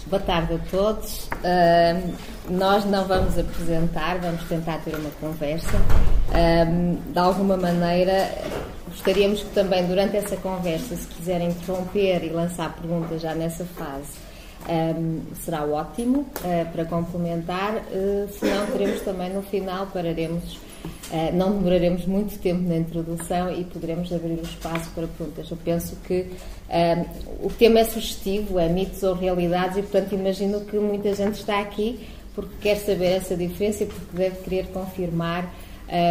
Boa tarde a todos. Nós não vamos apresentar, vamos tentar ter uma conversa. De alguma maneira, gostaríamos que também durante essa conversa, se quiserem interromper e lançar perguntas já nessa fase, será ótimo para complementar. Se não, teremos também no final, não demoraremos muito tempo na introdução e poderemos abrir o espaço para perguntas. Eu penso que o tema é sugestivo, é mitos ou realidades, e portanto imagino que muita gente está aqui porque quer saber essa diferença e porque deve querer confirmar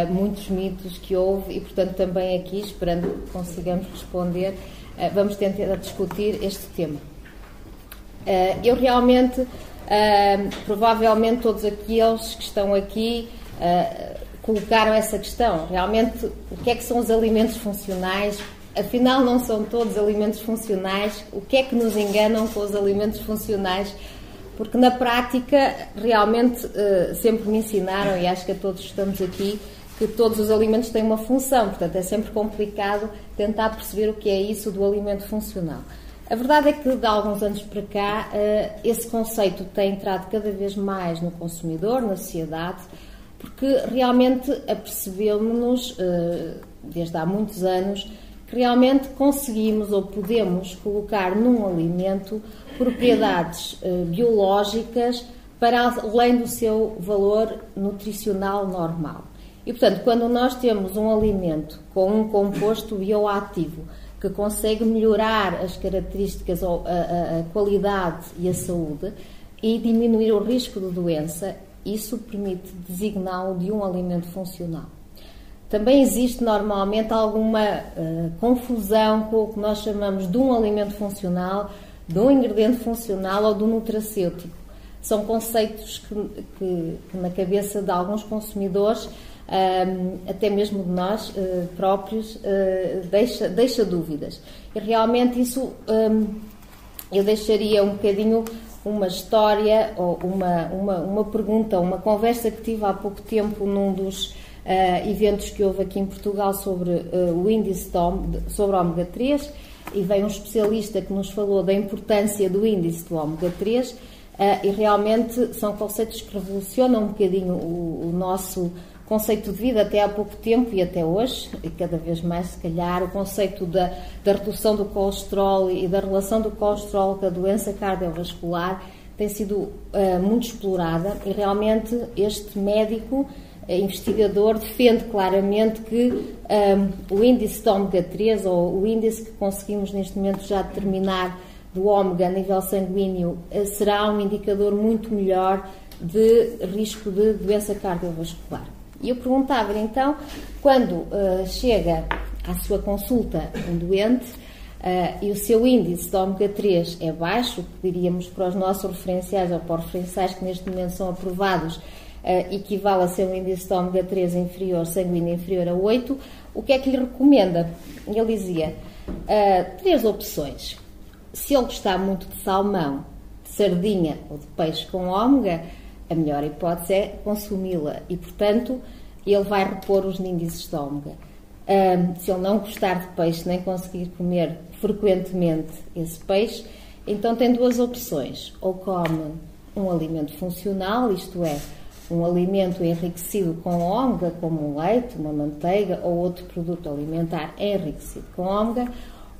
muitos mitos que houve, e portanto também aqui, esperando que consigamos responder, vamos tentar discutir este tema. Eu realmente, provavelmente todos aqueles que estão aqui colocaram essa questão. Realmente, o que é que são os alimentos funcionais? Afinal, não são todos alimentos funcionais. O que é que nos enganam com os alimentos funcionais? Porque na prática, realmente, sempre me ensinaram, e acho que a todos estamos aqui, que todos os alimentos têm uma função. Portanto, é sempre complicado tentar perceber o que é isso do alimento funcional. A verdade é que, de alguns anos para cá, esse conceito tem entrado cada vez mais no consumidor, na sociedade, porque realmente apercebemos-nos, desde há muitos anos, que realmente conseguimos ou podemos colocar num alimento propriedades biológicas para além do seu valor nutricional normal. E, portanto, quando nós temos um alimento com um composto bioativo que consegue melhorar as características, a qualidade e a saúde e diminuir o risco de doença, isso permite designá-lo de um alimento funcional. Também existe normalmente alguma confusão com o que nós chamamos de um alimento funcional, de um ingrediente funcional ou do nutracêutico. São conceitos que na cabeça de alguns consumidores, até mesmo de nós próprios, deixa dúvidas. E realmente isso eu deixaria um bocadinho uma história ou uma pergunta, uma conversa que tive há pouco tempo num dos eventos que houve aqui em Portugal sobre o índice sobre o ômega 3, e veio um especialista que nos falou da importância do índice do ômega 3, e realmente são conceitos que revolucionam um bocadinho o nosso conceito de vida até há pouco tempo e até hoje, e cada vez mais, se calhar, o conceito da redução do colesterol e da relação do colesterol com a doença cardiovascular tem sido muito explorada, e realmente este médico investigador defende claramente que o índice de ômega 3, ou o índice que conseguimos neste momento já determinar do ômega a nível sanguíneo, será um indicador muito melhor de risco de doença cardiovascular. E eu perguntava-lhe então, quando chega à sua consulta um doente e o seu índice de ômega 3 é baixo, que diríamos para os nossos referenciais ou para os referenciais que neste momento são aprovados, equivale a ser um índice de ômega 3 sanguíneo inferior a 8, o que é que lhe recomenda? Ele dizia 3 opções. Se ele gostar muito de salmão, de sardinha ou de peixe com ômega, a melhor hipótese é consumi-la e, portanto, ele vai repor os índices de ômega. Se ele não gostar de peixe nem conseguir comer frequentemente esse peixe, então tem 2 opções. Ou come um alimento funcional, isto é, um alimento enriquecido com ômega, como um leite, uma manteiga ou outro produto alimentar enriquecido com ômega,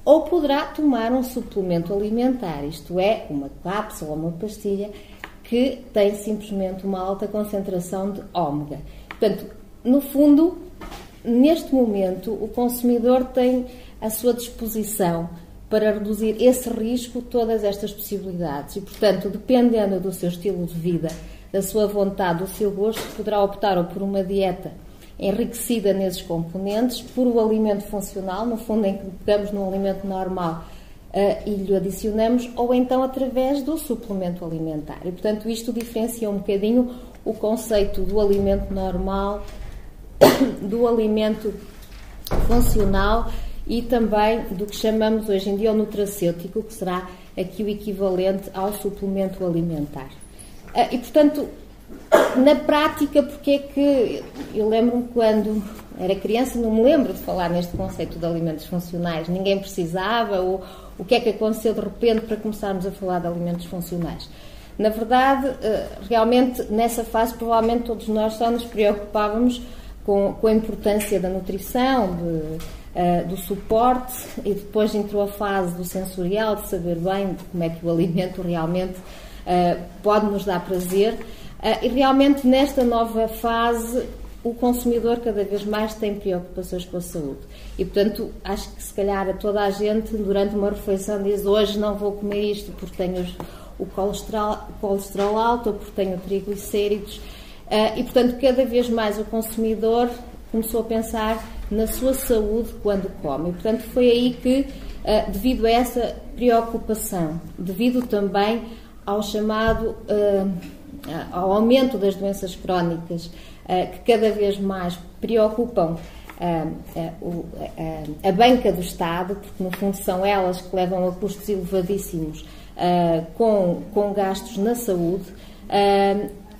ou poderá tomar um suplemento alimentar, isto é, uma cápsula ou uma pastilha, que tem simplesmente uma alta concentração de ômega. Portanto, no fundo, neste momento, o consumidor tem à sua disposição para reduzir esse risco todas estas possibilidades e, portanto, dependendo do seu estilo de vida, da sua vontade, do seu gosto, poderá optar ou por uma dieta enriquecida nesses componentes, por o alimento funcional, no fundo em que pegamos num alimento normal e lhe adicionamos, ou então através do suplemento alimentar. E, portanto, isto diferencia um bocadinho o conceito do alimento normal, do alimento funcional e também do que chamamos hoje em dia o nutracêutico, que será aqui o equivalente ao suplemento alimentar. E, portanto, Na prática, porque é que eu lembro-me quando era criança, não me lembro de falar neste conceito de alimentos funcionais, ninguém precisava, ou o que é que aconteceu de repente para começarmos a falar de alimentos funcionais? Na verdade, realmente nessa fase provavelmente todos nós só nos preocupávamos com a importância da nutrição, do suporte, e depois entrou a fase do sensorial, de saber bem como é que o alimento realmente pode nos dar prazer. E realmente nesta nova fase o consumidor cada vez mais tem preocupações com a saúde e, portanto, acho que se calhar a toda a gente durante uma refeição diz: hoje não vou comer isto porque tenho o colesterol alto ou porque tenho triglicéridos, e, portanto, cada vez mais o consumidor começou a pensar na sua saúde quando come. E, portanto, foi aí que, devido a essa preocupação, devido também ao chamado ao aumento das doenças crónicas, que cada vez mais preocupam a banca do Estado, porque no fundo são elas que levam a custos elevadíssimos com gastos na saúde,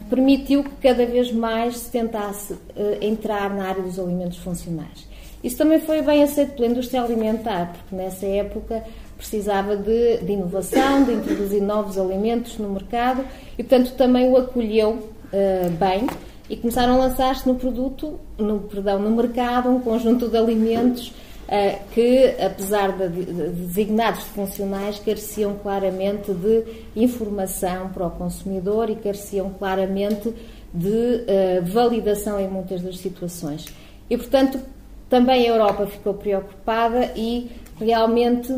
permitiu que cada vez mais se tentasse entrar na área dos alimentos funcionais. Isso também foi bem aceito pela indústria alimentar, porque nessa época precisava de inovação, de introduzir novos alimentos no mercado e, portanto, também o acolheu bem e começaram a lançar-se no mercado um conjunto de alimentos que, apesar de designados de funcionais, careciam claramente de informação para o consumidor e careciam claramente de validação em muitas das situações. E, portanto, também a Europa ficou preocupada e realmente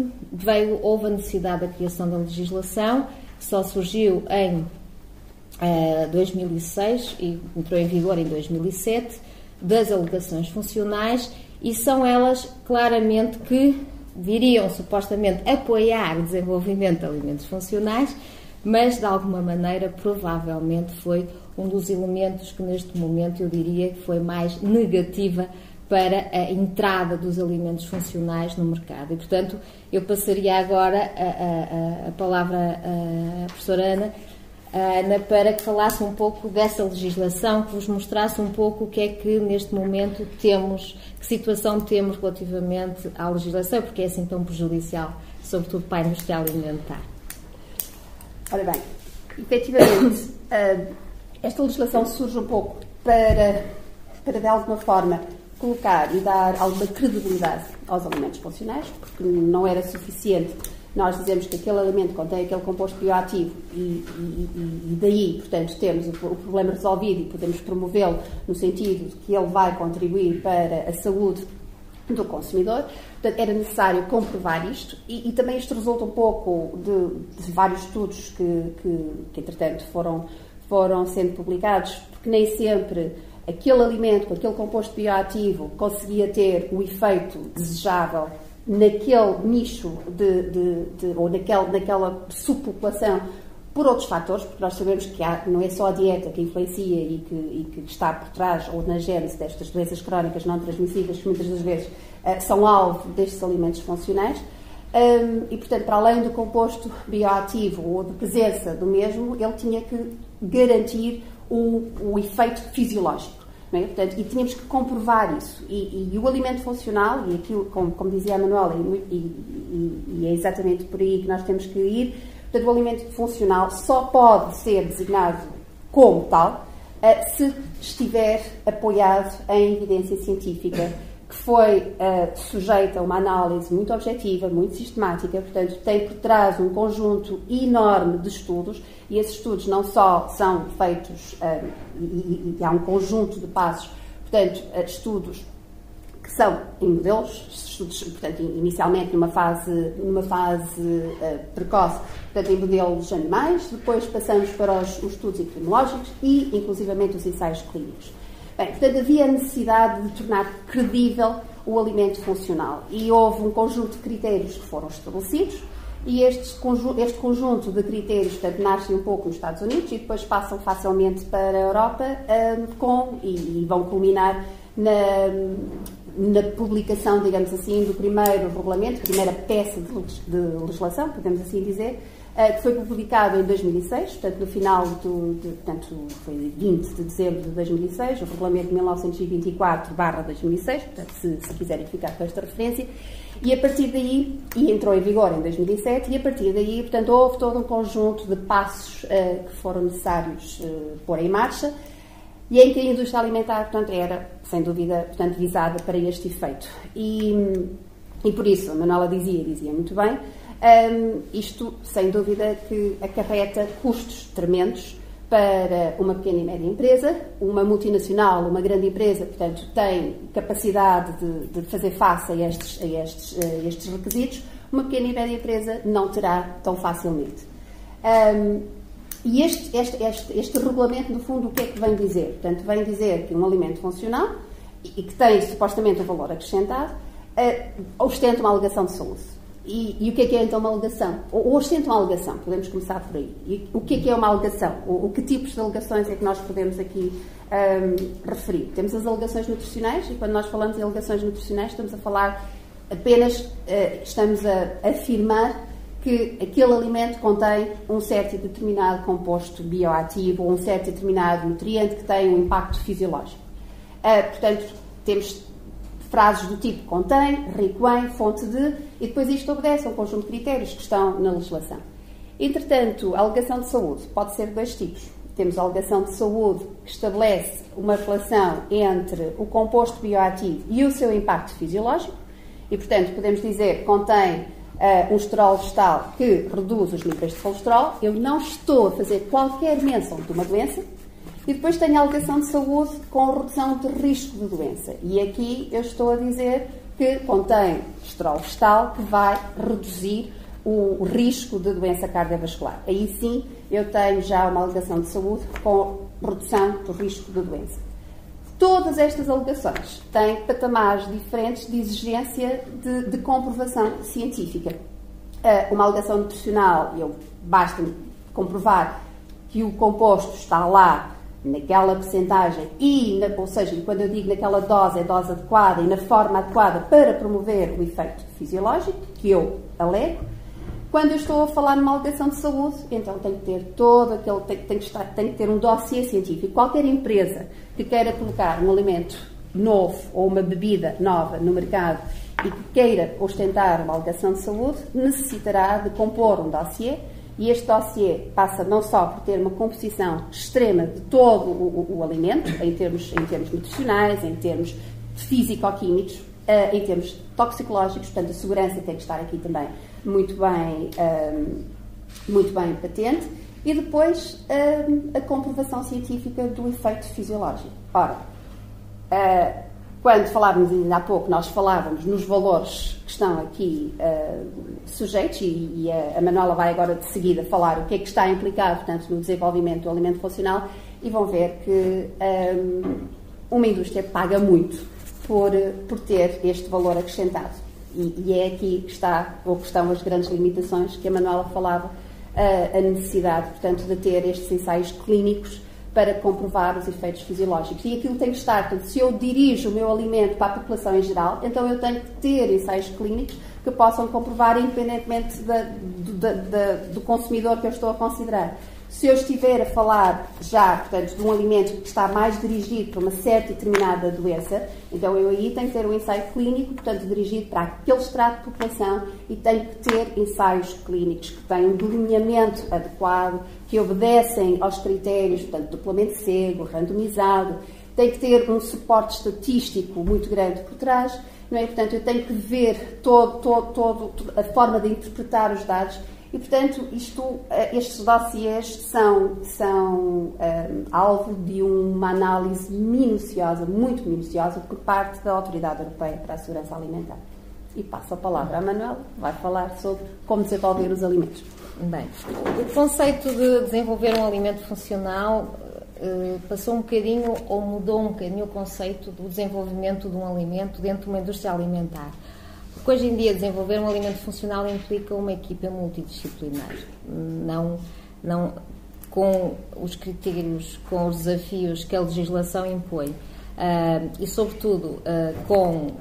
houve a necessidade da criação da legislação, que só surgiu em 2006 e entrou em vigor em 2007, das alegações funcionais, e são elas claramente que viriam supostamente apoiar o desenvolvimento de alimentos funcionais, mas de alguma maneira provavelmente foi um dos elementos que neste momento eu diria que foi mais negativa para a entrada dos alimentos funcionais no mercado. E, portanto, eu passaria agora a palavra à professora Ana, para que falasse um pouco dessa legislação, que vos mostrasse um pouco o que é que neste momento temos, que situação temos relativamente à legislação, porque é assim tão prejudicial, sobretudo para a indústria alimentar. Ora bem, efetivamente, esta legislação surge um pouco para de alguma forma colocar e dar alguma credibilidade aos alimentos funcionais, porque não era suficiente nós dizemos que aquele alimento contém aquele composto bioativo e daí, portanto, temos o problema resolvido e podemos promovê-lo no sentido de que ele vai contribuir para a saúde do consumidor. Portanto, era necessário comprovar isto e também isto resulta um pouco de vários estudos que entretanto, foram sendo publicados, porque nem sempre aquele alimento com aquele composto bioativo conseguia ter o efeito desejável naquele nicho ou naquela subpopulação por outros fatores, porque nós sabemos que não é só a dieta que influencia e que está por trás ou na gênese destas doenças crónicas não transmissíveis que muitas das vezes são alvo destes alimentos funcionais. E, portanto, para além do composto bioativo ou de presença do mesmo, ele tinha que garantir o efeito fisiológico. Não é? Portanto, e tínhamos que comprovar isso. E o alimento funcional, e aquilo, como dizia a Manuela, e é exatamente por aí que nós temos que ir, portanto, o alimento funcional só pode ser designado como tal se estiver apoiado em evidência científica, que foi sujeita a uma análise muito objetiva, muito sistemática, portanto, tem por trás um conjunto enorme de estudos, e esses estudos não só são feitos, e há um conjunto de passos, portanto, estudos que são em modelos, estudos, portanto, inicialmente numa fase precoce, portanto, em modelos animais, depois passamos para os estudos epidemiológicos e, inclusivamente, os ensaios clínicos. Bem, portanto, havia a necessidade de tornar credível o alimento funcional e houve um conjunto de critérios que foram estabelecidos e este conjunto de critérios, portanto, nascem um pouco nos Estados Unidos e depois passam facilmente para a Europa e vão culminar na publicação, digamos assim, do primeiro regulamento, primeira peça de legislação, podemos assim dizer, que foi publicado em 2006, portanto, no final portanto, foi 20 de dezembro de 2006, o regulamento 1924/2006, portanto, se quiserem ficar com esta referência, e a partir daí, e entrou em vigor em 2007, e a partir daí, portanto, houve todo um conjunto de passos que foram necessários pôr em marcha, e em que a indústria alimentar, portanto, era, sem dúvida, portanto, visada para este efeito. E por isso, a Manuela dizia muito bem, isto, sem dúvida, que acarreta custos tremendos para uma pequena e média empresa. Uma multinacional, uma grande empresa, portanto, tem capacidade de fazer face a estes requisitos. Uma pequena e média empresa não terá tão facilmente. E este regulamento, no fundo, o que é que vem dizer? Portanto, vem dizer que um alimento funcional e que tem, supostamente, um valor acrescentado, ostenta uma alegação de saúde. E o que é então uma alegação? Ou ostenta uma alegação, podemos começar por aí. E o que é uma alegação? O que tipos de alegações é que nós podemos aqui referir? Temos as alegações nutricionais, e quando nós falamos em alegações nutricionais, estamos a falar apenas, estamos a afirmar que aquele alimento contém um certo e determinado composto bioativo ou um certo e determinado nutriente que tem um impacto fisiológico. Portanto, temos frases do tipo contém, rico em, fonte de, e depois isto obedece a um conjunto de critérios que estão na legislação. Entretanto, a alegação de saúde pode ser de dois tipos. Temos a alegação de saúde que estabelece uma relação entre o composto bioativo e o seu impacto fisiológico, e, portanto, podemos dizer que contém um esterol vegetal que reduz os níveis de colesterol. Eu não estou a fazer qualquer menção de uma doença. E depois tenho a alegação de saúde com redução de risco de doença. E aqui eu estou a dizer que contém esterol vegetal que vai reduzir o risco de doença cardiovascular. Aí sim eu tenho já uma alegação de saúde com redução do risco de doença. Todas estas alegações têm patamares diferentes de exigência de comprovação científica. Uma alegação nutricional, basta-me comprovar que o composto está lá naquela percentagem ou seja, quando eu digo naquela dose, é dose adequada e na forma adequada para promover o efeito fisiológico, que eu alego. Quando eu estou a falar numa alegação de saúde, então tem que ter todo aquele, tem que ter um dossiê científico. Qualquer empresa que queira colocar um alimento novo ou uma bebida nova no mercado e que queira ostentar uma alegação de saúde, necessitará de compor um dossiê. E este dossiê passa não só por ter uma composição extrema de todo o alimento, em termos nutricionais, em termos físico-químicos, em termos toxicológicos, portanto a segurança tem que estar aqui também muito bem patente, e depois a comprovação científica do efeito fisiológico. Ora, quando falávamos ainda há pouco, nós falávamos nos valores que estão aqui sujeitos, e a Manuela vai agora de seguida falar o que é que está implicado, portanto, no desenvolvimento do alimento funcional, e vão ver que uma indústria paga muito por ter este valor acrescentado. E é aqui que estão as grandes limitações que a Manuela falava, a necessidade, portanto, de ter estes ensaios clínicos para comprovar os efeitos fisiológicos. E aquilo tem que estar, portanto, se eu dirijo o meu alimento para a população em geral, então eu tenho que ter ensaios clínicos que possam comprovar independentemente do consumidor que eu estou a considerar. Se eu estiver a falar já, portanto, de um alimento que está mais dirigido para uma certa e determinada doença, então eu aí tenho que ter um ensaio clínico, portanto, dirigido para aquele extrato de população, e tenho que ter ensaios clínicos que têm um delineamento adequado, que obedecem aos critérios, portanto, duplamente cego, randomizado, tem que ter um suporte estatístico muito grande por trás, não é? Portanto, eu tenho que ver toda a forma de interpretar os dados. E, portanto, estes dossiês são alvo de uma análise minuciosa, muito minuciosa, por parte da Autoridade Europeia para a Segurança Alimentar. E passo a palavra à Manuela, que vai falar sobre como desenvolver os alimentos. Bem, o conceito de desenvolver um alimento funcional passou um bocadinho, ou mudou um bocadinho o conceito do desenvolvimento de um alimento dentro de uma indústria alimentar. Porque hoje em dia desenvolver um alimento funcional implica uma equipa multidisciplinar, não com os critérios, com os desafios que a legislação impõe. e, sobretudo, com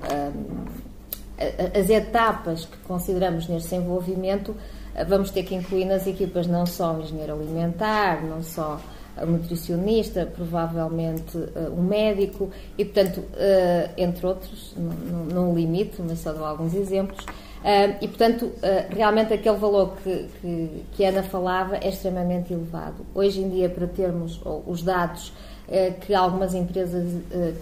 as etapas que consideramos neste desenvolvimento, vamos ter que incluir nas equipas não só o engenheiro alimentar, não só o nutricionista, provavelmente o médico e, portanto, entre outros, não limito, mas só dou alguns exemplos. E, portanto, realmente aquele valor que a Ana falava é extremamente elevado. Hoje em dia, para termos os dados que algumas empresas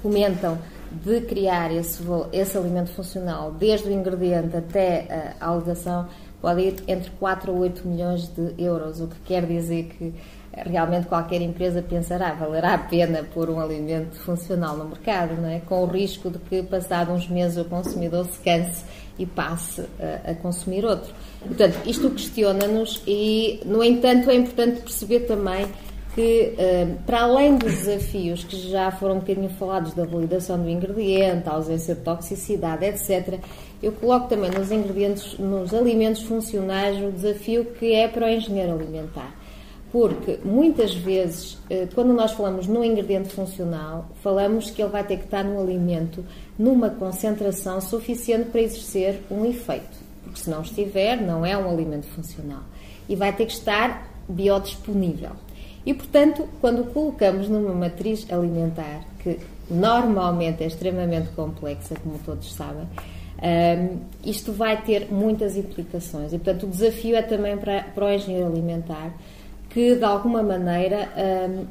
comentam de criar esse alimento funcional, desde o ingrediente até a alegação, pode ir entre 4 a 8 milhões de euros, o que quer dizer que realmente qualquer empresa pensará, valerá a pena pôr um alimento funcional no mercado, não é? Com o risco de que, passado uns meses, o consumidor se canse e passe a consumir outro. Portanto, isto questiona-nos e, no entanto, é importante perceber também que, para além dos desafios que já foram um bocadinho falados da validação do ingrediente, a ausência de toxicidade, etc., eu coloco também nos alimentos funcionais o desafio que é para o engenheiro alimentar. Porque, muitas vezes, quando nós falamos no ingrediente funcional, falamos que ele vai ter que estar no alimento numa concentração suficiente para exercer um efeito. Porque, se não estiver, não é um alimento funcional. E vai ter que estar biodisponível. E, portanto, quando o colocamos numa matriz alimentar, que normalmente é extremamente complexa, como todos sabem, isto vai ter muitas implicações. E, portanto, o desafio é também para o engenheiro alimentar, que, de alguma maneira,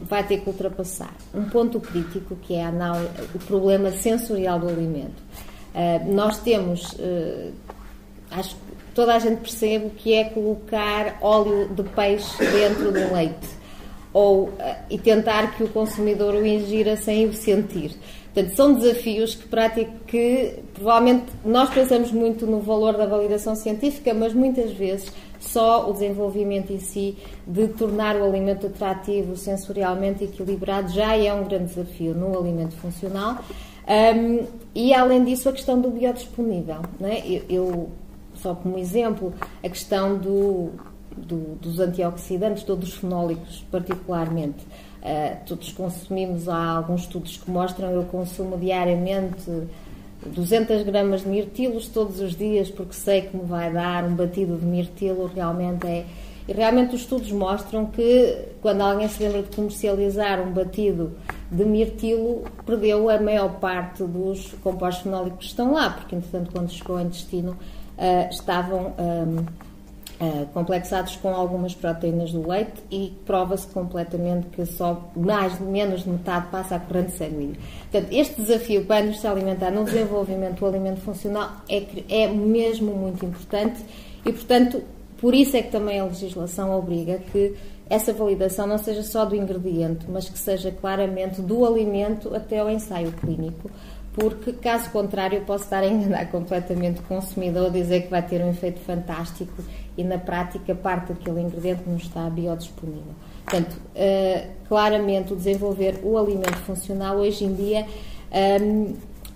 vai ter que ultrapassar um ponto crítico, que é o problema sensorial do alimento. Nós temos, acho que toda a gente percebe o que é colocar óleo de peixe dentro de um leite, e tentar que o consumidor o ingira sem o sentir. Portanto, são desafios que provavelmente nós pensamos muito no valor da validação científica, mas muitas vezes só o desenvolvimento em si de tornar o alimento atrativo, sensorialmente equilibrado, já é um grande desafio no alimento funcional. E, além disso, a questão do biodisponível, não é? Eu, só como exemplo, a questão dos antioxidantes, todos os fenólicos particularmente. Todos consumimos, há alguns estudos que mostram, eu consumo diariamente 200 gramas de mirtilos todos os dias, porque sei que me vai dar um batido de mirtilo, e realmente os estudos mostram que, quando alguém se lembra de comercializar um batido de mirtilo, perdeu a maior parte dos compostos fenólicos que estão lá, porque, entretanto, quando chegou ao intestino, estavam complexados com algumas proteínas do leite, e prova-se completamente que só menos de metade passa à corrente sanguínea. Portanto, este desafio para a indústria alimentar no desenvolvimento do alimento funcional é mesmo muito importante e, portanto, por isso é que também a legislação obriga que essa validação não seja só do ingrediente, mas que seja claramente do alimento até ao ensaio clínico, porque, caso contrário, eu posso estar a enganar completamente o consumidor, dizer que vai ter um efeito fantástico e, na prática, parte daquele ingrediente não está biodisponível. Portanto, claramente, o desenvolver o alimento funcional, hoje em dia,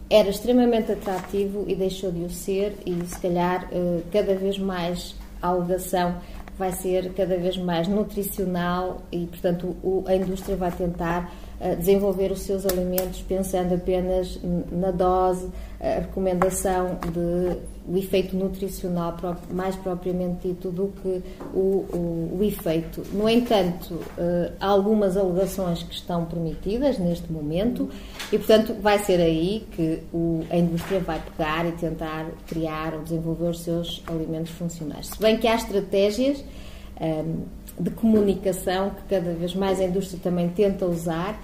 era extremamente atrativo e deixou de o ser, e, se calhar, cada vez mais a alegação vai ser cada vez mais nutricional e, portanto, a indústria vai tentar desenvolver os seus alimentos pensando apenas na dose, a recomendação do efeito nutricional mais propriamente dito do que o efeito. No entanto, há algumas alegações que estão permitidas neste momento e, portanto, vai ser aí que a indústria vai pegar e tentar criar ou desenvolver os seus alimentos funcionais. Se bem que há estratégias de comunicação que cada vez mais a indústria também tenta usar,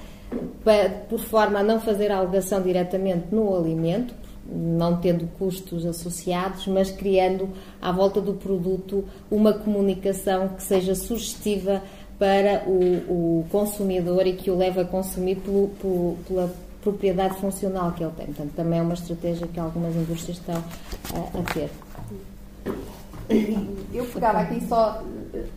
por forma a não fazer a alegação diretamente no alimento, não tendo custos associados, mas criando à volta do produto uma comunicação que seja sugestiva para o consumidor e que o leve a consumir pela propriedade funcional que ele tem. Portanto, também é uma estratégia que algumas indústrias estão a ter. Eu pegava aqui só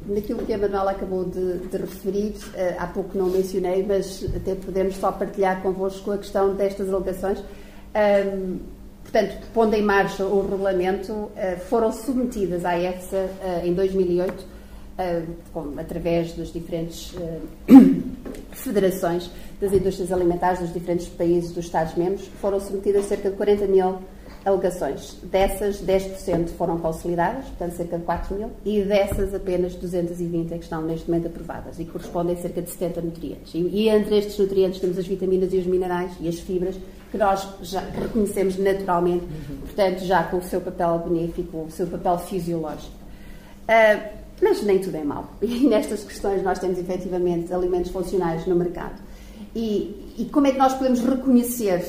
naquilo que a Manuela acabou de referir, há pouco não mencionei, mas até podemos só partilhar convosco a questão destas alegações. Portanto, pondo em marcha o regulamento, foram submetidas à EFSA em 2008, através dos diferentes federações das indústrias alimentares dos diferentes países dos Estados-membros, foram submetidas cerca de 40 mil alegações. Dessas, 10% foram consolidadas, portanto cerca de 4 mil, e dessas apenas 220 é que estão neste momento aprovadas e correspondem a cerca de 70 nutrientes. E entre estes nutrientes temos as vitaminas e os minerais e as fibras, que nós já reconhecemos naturalmente, portanto já com o seu papel benéfico, o seu papel fisiológico. Mas nem tudo é mau. E nestas questões nós temos efetivamente alimentos funcionais no mercado. E como é que nós podemos reconhecer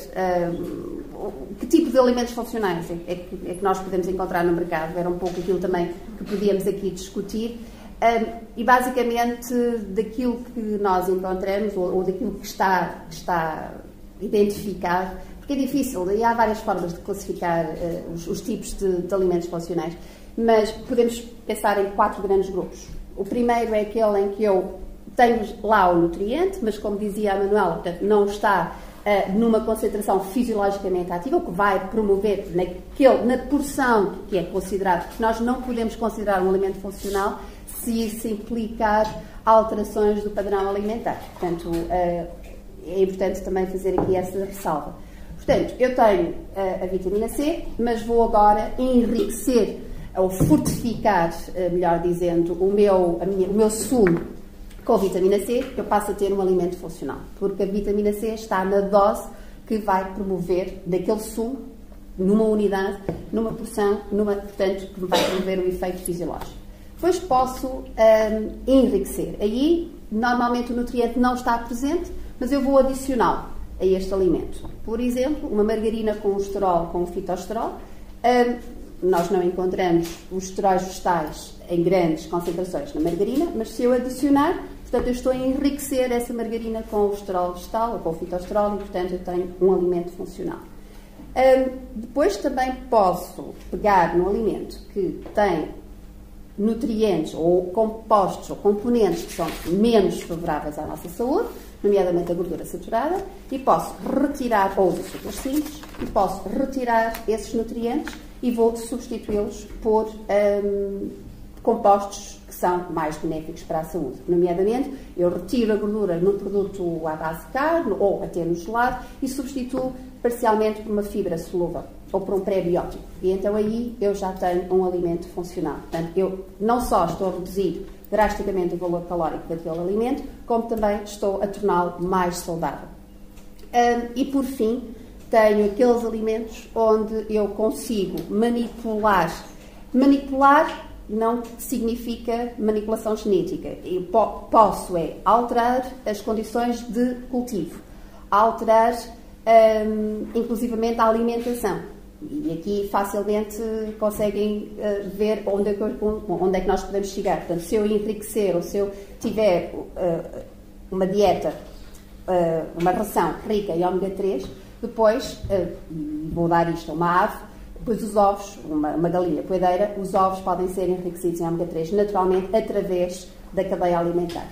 que tipo de alimentos funcionais é que nós podemos encontrar no mercado? Era um pouco aquilo também que podíamos aqui discutir. E basicamente daquilo que nós encontramos ou daquilo que está identificado, porque é difícil, e há várias formas de classificar os tipos de alimentos funcionais, mas podemos pensar em 4 grandes grupos. O primeiro é aquele em que eu tenho lá o nutriente, mas como dizia a Manuela, portanto, não está numa concentração fisiologicamente ativa, o que vai promover na porção que é considerado, porque nós não podemos considerar um alimento funcional se isso implicar alterações do padrão alimentar. Portanto, é importante também fazer aqui essa ressalva. Portanto, eu tenho a vitamina C, mas vou agora enriquecer ou fortificar, melhor dizendo, o meu sumo com vitamina C, eu passo a ter um alimento funcional, porque a vitamina C está na dose que vai promover daquele sumo, numa unidade, numa porção, portanto, que vai promover o efeito fisiológico. Depois posso enriquecer. Aí, normalmente o nutriente não está presente, mas eu vou adicioná-lo a este alimento. Por exemplo, uma margarina com esterol, com fitosterol. Nós não encontramos os esteróis vegetais em grandes concentrações na margarina, mas se eu adicionar, portanto, eu estou a enriquecer essa margarina com o esterol vegetal ou com o fitosterol e, portanto, eu tenho um alimento funcional. Depois também posso pegar num alimento que tem nutrientes ou compostos ou componentes que são menos favoráveis à nossa saúde, nomeadamente a gordura saturada, e posso retirar, ou os açúcares simples, e posso retirar esses nutrientes e vou substituí-los por compostos que são mais benéficos para a saúde. Nomeadamente, eu retiro a gordura num produto à base de carne ou até no gelado e substituo parcialmente por uma fibra solúvel ou por um pré-biótico. E então aí eu já tenho um alimento funcional. Portanto, eu não só estou a reduzir drasticamente o valor calórico daquele alimento, como também estou a torná-lo mais saudável. E por fim, tenho aqueles alimentos onde eu consigo manipular. Manipular não significa manipulação genética. Eu posso alterar as condições de cultivo, alterar inclusivamente a alimentação. E aqui facilmente conseguem ver onde é que nós podemos chegar. Portanto, se eu enriquecer ou se eu tiver uma dieta, uma ração rica em ômega 3, depois vou dar isto a uma ave, depois os ovos, uma galinha poedeira, os ovos podem ser enriquecidos em ômega 3 naturalmente através da cadeia alimentar.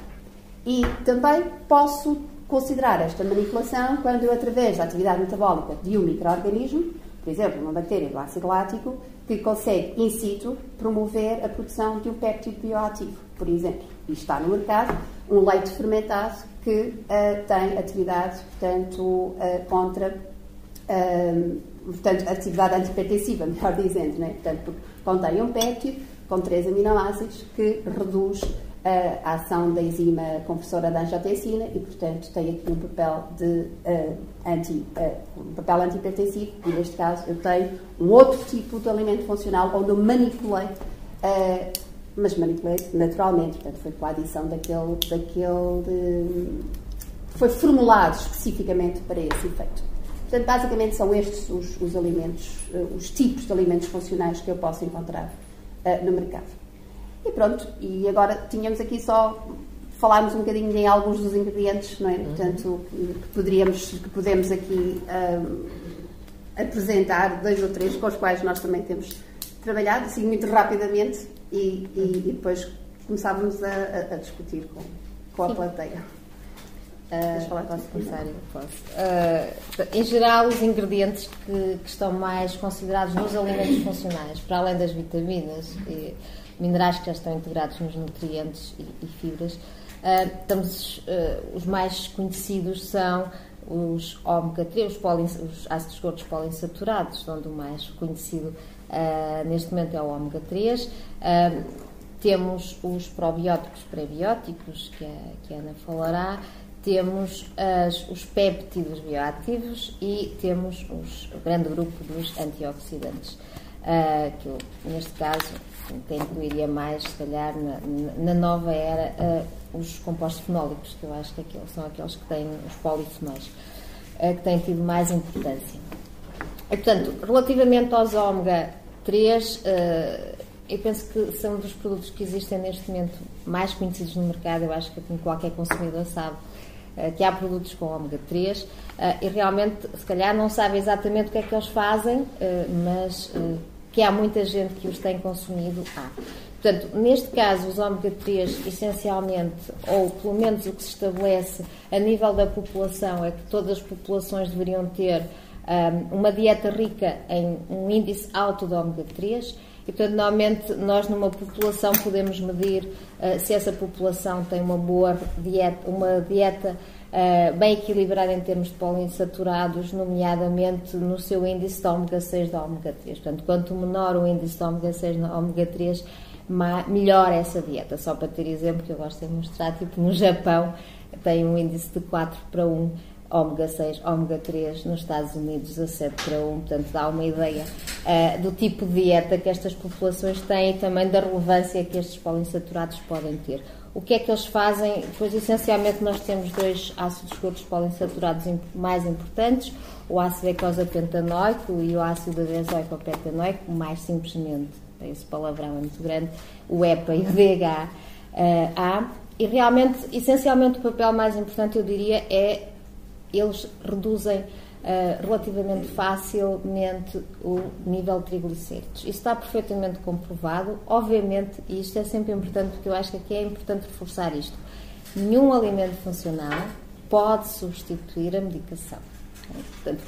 E também posso considerar esta manipulação quando eu, através da atividade metabólica de um micro-organismo, por exemplo, uma bactéria do ácido lático, que consegue, in situ, promover a produção de um péptido bioativo, por exemplo. E está no mercado um leite fermentado que tem atividade, portanto, portanto, atividade antihipertensiva, melhor dizendo, né? Portanto, porque contém um péptido com 3 aminoácidos que reduz a ação da enzima conversora da angiotensina e, portanto, tem aqui um papel papel antihipertensivo e, neste caso, eu tenho um outro tipo de alimento funcional onde eu manipulei, mas manipulei naturalmente, portanto, foi com a adição foi formulado especificamente para esse efeito. Portanto, basicamente são estes os alimentos, os tipos de alimentos funcionais que eu posso encontrar no mercado. E pronto, e agora tínhamos aqui só, falámos um bocadinho em alguns dos ingredientes, não é? Portanto, que podemos aqui apresentar 2 ou 3 com os quais nós também temos trabalhado, assim, muito rapidamente, e depois começávamos a discutir com a plateia. Posso começar? Posso. Em geral, os ingredientes que estão mais considerados nos alimentos funcionais, para além das vitaminas e minerais que já estão integrados nos nutrientes e fibras, Os mais conhecidos são os ômega 3, os ácidos gordos poliinsaturados, onde o mais conhecido neste momento é o ômega 3. Temos os probióticos prebióticos, que a Ana falará, temos os péptidos bioativos e temos o grande grupo dos antioxidantes, que eu, neste caso, até incluiria mais, se calhar, na nova era, os compostos fenólicos, que eu acho que são aqueles que têm os polifenóis, que têm tido mais importância. E, portanto, relativamente aos ômega 3, eu penso que são dos produtos que existem neste momento mais conhecidos no mercado. Eu acho que qualquer consumidor sabe que há produtos com ômega 3 e realmente, se calhar, não sabe exatamente o que é que eles fazem, mas que há muita gente que os tem consumido. Portanto, neste caso, os ômega 3, essencialmente, ou pelo menos o que se estabelece a nível da população, é que todas as populações deveriam ter uma dieta rica em um índice alto de ômega 3. E, portanto, normalmente, nós numa população podemos medir se essa população tem uma boa dieta, uma dieta bem equilibrada em termos de poliinsaturados, nomeadamente no seu índice de ômega 6 da ômega 3. Portanto, quanto menor o índice de ômega 6 na ômega 3, melhor essa dieta. Só para ter exemplo, que eu gosto de mostrar, tipo no Japão, tem um índice de 4:1, ômega 6, ômega 3, nos Estados Unidos 17:1, portanto dá uma ideia do tipo de dieta que estas populações têm e também da relevância que estes poliinsaturados podem ter. O que é que eles fazem? Pois, essencialmente, nós temos dois ácidos gordos poliinsaturados mais importantes, o ácido eicosapentanoico e o ácido adesoicopentanoico, mais simplesmente, esse palavrão é muito grande, o EPA e o DHA, e realmente, essencialmente, o papel mais importante, eu diria, é eles reduzem relativamente facilmente o nível de triglicéridos. Isso está perfeitamente comprovado. Obviamente, e isto é sempre importante, porque eu acho que aqui é importante reforçar isto, nenhum alimento funcional pode substituir a medicação. Portanto,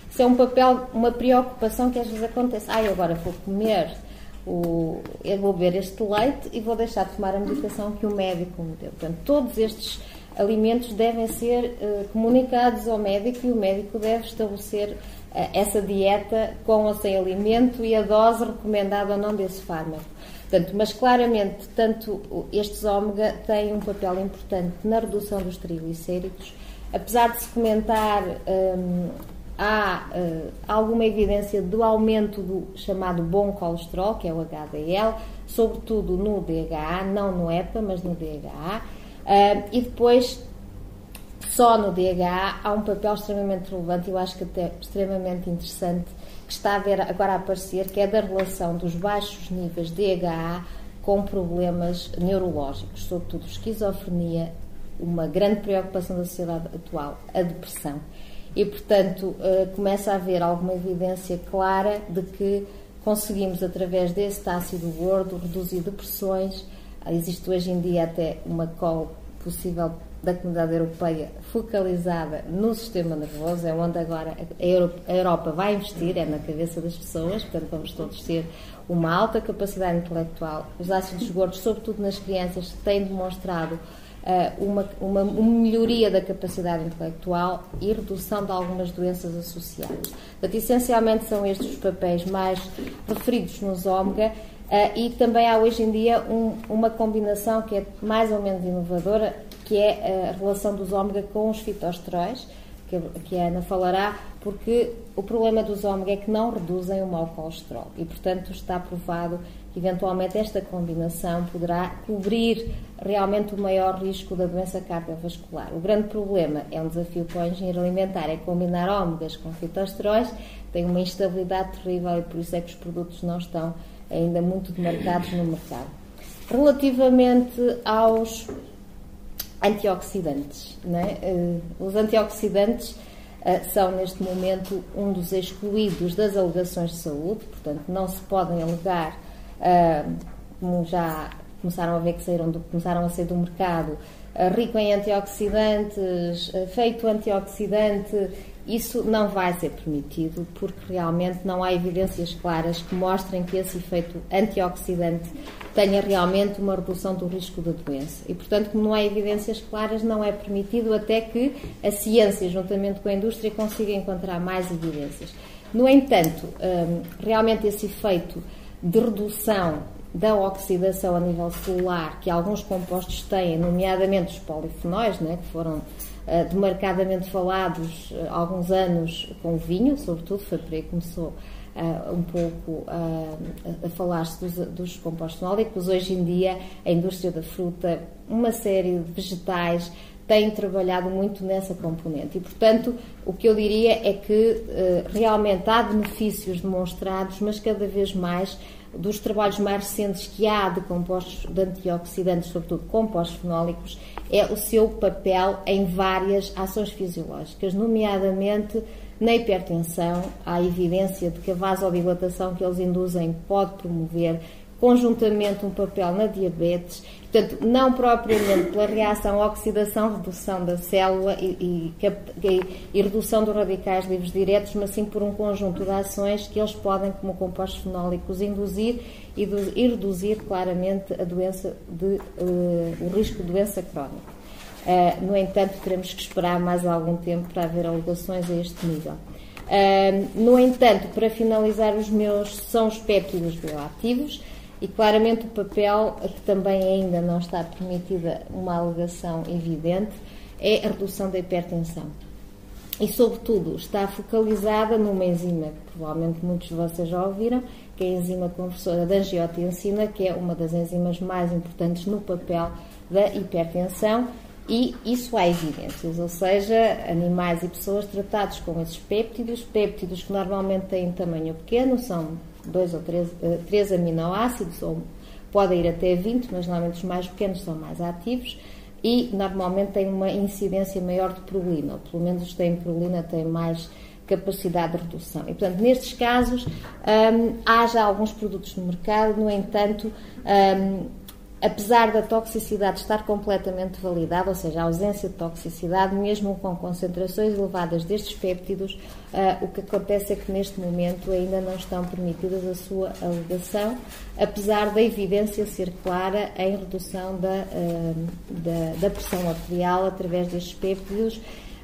isso é um papel, uma preocupação que às vezes acontece. Eu agora vou comer, eu vou beber este leite e vou deixar de tomar a medicação que o médico me deu. Portanto, todos estes alimentos devem ser comunicados ao médico e o médico deve estabelecer essa dieta com ou sem alimento e a dose recomendada ou não desse fármaco. Portanto, mas claramente, tanto estes ômega têm um papel importante na redução dos triglicéridos. Apesar de se comentar, há alguma evidência do aumento do chamado bom colesterol, que é o HDL, sobretudo no DHA, não no EPA, mas no DHA. E depois, só no DHA, há um papel extremamente relevante, eu acho que até extremamente interessante, que está agora a aparecer, que é da relação dos baixos níveis de DHA com problemas neurológicos, sobretudo esquizofrenia, uma grande preocupação da sociedade atual, a depressão. E, portanto, começa a haver alguma evidência clara de que conseguimos, através desse ácido gordo, reduzir depressões. Existe hoje em dia até uma call possível da Comunidade Europeia focalizada no sistema nervoso, é onde agora a Europa vai investir, é na cabeça das pessoas, portanto vamos todos ter uma alta capacidade intelectual. Os ácidos gordos, sobretudo nas crianças, têm demonstrado uma melhoria da capacidade intelectual e redução de algumas doenças associadas. Portanto, essencialmente são estes os papéis mais referidos nos ômega. E também há hoje em dia uma combinação que é mais ou menos inovadora, que é a relação dos ômega com os fitoesteróis, que a Ana falará, porque o problema dos ômega é que não reduzem o mau colesterol e, portanto, está provado que eventualmente esta combinação poderá cobrir realmente o maior risco da doença cardiovascular. O grande problema, é um desafio para o engenheiro alimentar, é combinar ômegas com fitoesteróis, tem uma instabilidade terrível e por isso é que os produtos não estão ainda muito demarcados no mercado. Relativamente aos antioxidantes, os antioxidantes são neste momento um dos excluídos das alegações de saúde, portanto não se podem alegar, como já começaram a ver que começaram a sair do mercado, rico em antioxidantes, feito antioxidante isso não vai ser permitido porque realmente não há evidências claras que mostrem que esse efeito antioxidante tenha realmente uma redução do risco da doença. E, portanto, como não há evidências claras, não é permitido até que a ciência, juntamente com a indústria, consiga encontrar mais evidências. No entanto, realmente esse efeito de redução da oxidação a nível celular que alguns compostos têm, nomeadamente os polifenóis, né, que foram demarcadamente falados há alguns anos com o vinho, sobretudo, foi por aí que começou um pouco a falar-se dos compostos fenólicos. Hoje em dia, a indústria da fruta, uma série de vegetais, tem trabalhado muito nessa componente. E, portanto, o que eu diria é que realmente há benefícios demonstrados, mas cada vez mais dos trabalhos mais recentes que há de compostos de antioxidantes, sobretudo compostos fenólicos, é o seu papel em várias ações fisiológicas, nomeadamente na hipertensão. Há evidência de que a vasodilatação que eles induzem pode promover conjuntamente um papel na diabetes, portanto, não propriamente pela reação oxidação-redução da célula e redução dos radicais livres diretos, mas sim por um conjunto de ações que eles podem, como compostos fenólicos, induzir e reduzir claramente a doença o risco de doença crónica. No entanto, teremos que esperar mais algum tempo para haver alegações a este nível. No entanto, para finalizar, os meus são os péptidos bioativos. E claramente o papel, que também ainda não está permitida uma alegação evidente, é a redução da hipertensão. E, sobretudo, está focalizada numa enzima que provavelmente muitos de vocês já ouviram, que é a enzima conversora da angiotensina, que é uma das enzimas mais importantes no papel da hipertensão. E isso há evidências, ou seja, animais e pessoas tratados com esses péptidos que normalmente têm tamanho pequeno, são 2 ou 3 aminoácidos, ou podem ir até 20, mas normalmente os mais pequenos são mais ativos e normalmente têm uma incidência maior de prolina, ou pelo menos os que têm prolina têm mais capacidade de redução. E, portanto, nestes casos, há já alguns produtos no mercado, no entanto, apesar da toxicidade estar completamente validada, ou seja, a ausência de toxicidade, mesmo com concentrações elevadas destes péptidos, o que acontece é que neste momento ainda não estão permitidas a sua alegação, apesar da evidência ser clara em redução da pressão arterial através destes péptidos.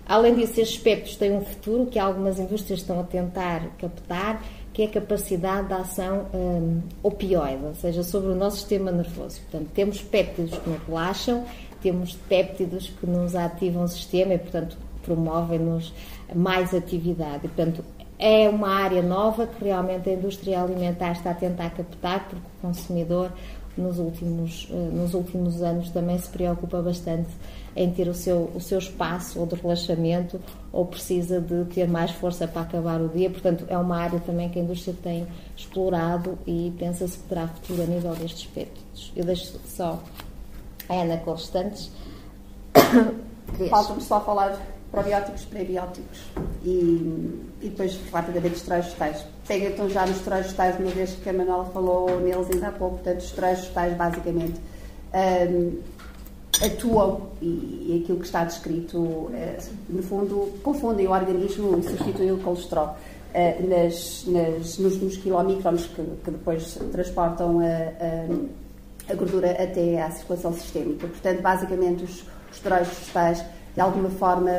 Além disso, estes péptidos têm um futuro que algumas indústrias estão a tentar captar, que é a capacidade de ação opioide, ou seja, sobre o nosso sistema nervoso. Portanto, temos péptidos que nos relaxam, temos péptidos que nos ativam o sistema e, portanto, promovem-nos mais atividade. E, portanto, é uma área nova que realmente a indústria alimentar está a tentar captar, porque o consumidor, nos últimos anos, também se preocupa bastante em ter o seu espaço ou de relaxamento, ou precisa de ter mais força para acabar o dia. Portanto, é uma área também que a indústria tem explorado e pensa-se que terá futuro a nível destes péptidos. Eu deixo só a Ana com os restantes. Falta-me só falar de probióticos, prebióticos e depois rapidamente os esteróis vegetais. Pega então já nos esteróis vegetais, uma vez que a Manuela falou neles ainda há pouco. Portanto, os esteróis vegetais basicamente atuam, e aquilo que está descrito, no fundo, confundem o organismo e substituem o colesterol nos quilomicrons que depois transportam a gordura até à circulação sistémica. Portanto, basicamente, os esteróis vegetais, de alguma forma,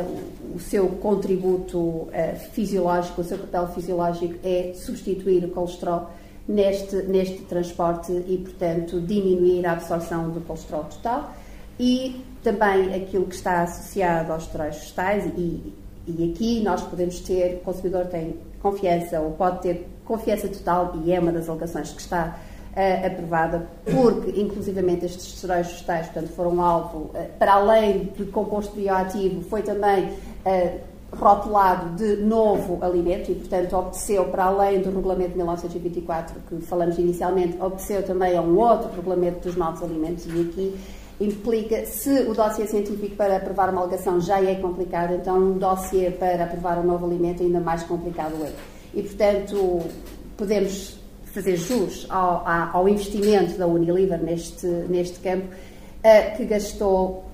o seu contributo fisiológico, o seu papel fisiológico é substituir o colesterol neste transporte e, portanto, diminuir a absorção do colesterol total. E também aquilo que está associado aos esteróis vegetais, e aqui nós podemos ter, o consumidor tem confiança, ou pode ter confiança total, e é uma das alegações que está aprovada, porque inclusivamente estes esteróis vegetais, portanto, foram alvo, para além de composto bioativo, foi também rotulado de novo alimento e, portanto, obedeceu, para além do regulamento de 1924 que falamos inicialmente, obedeceu também a um outro regulamento dos novos alimentos. E aqui implica, se o dossiê científico para aprovar uma alegação já é complicado, então um dossiê para aprovar um novo alimento ainda mais complicado é. E, portanto, podemos fazer jus ao investimento da Unilever neste campo, que gastou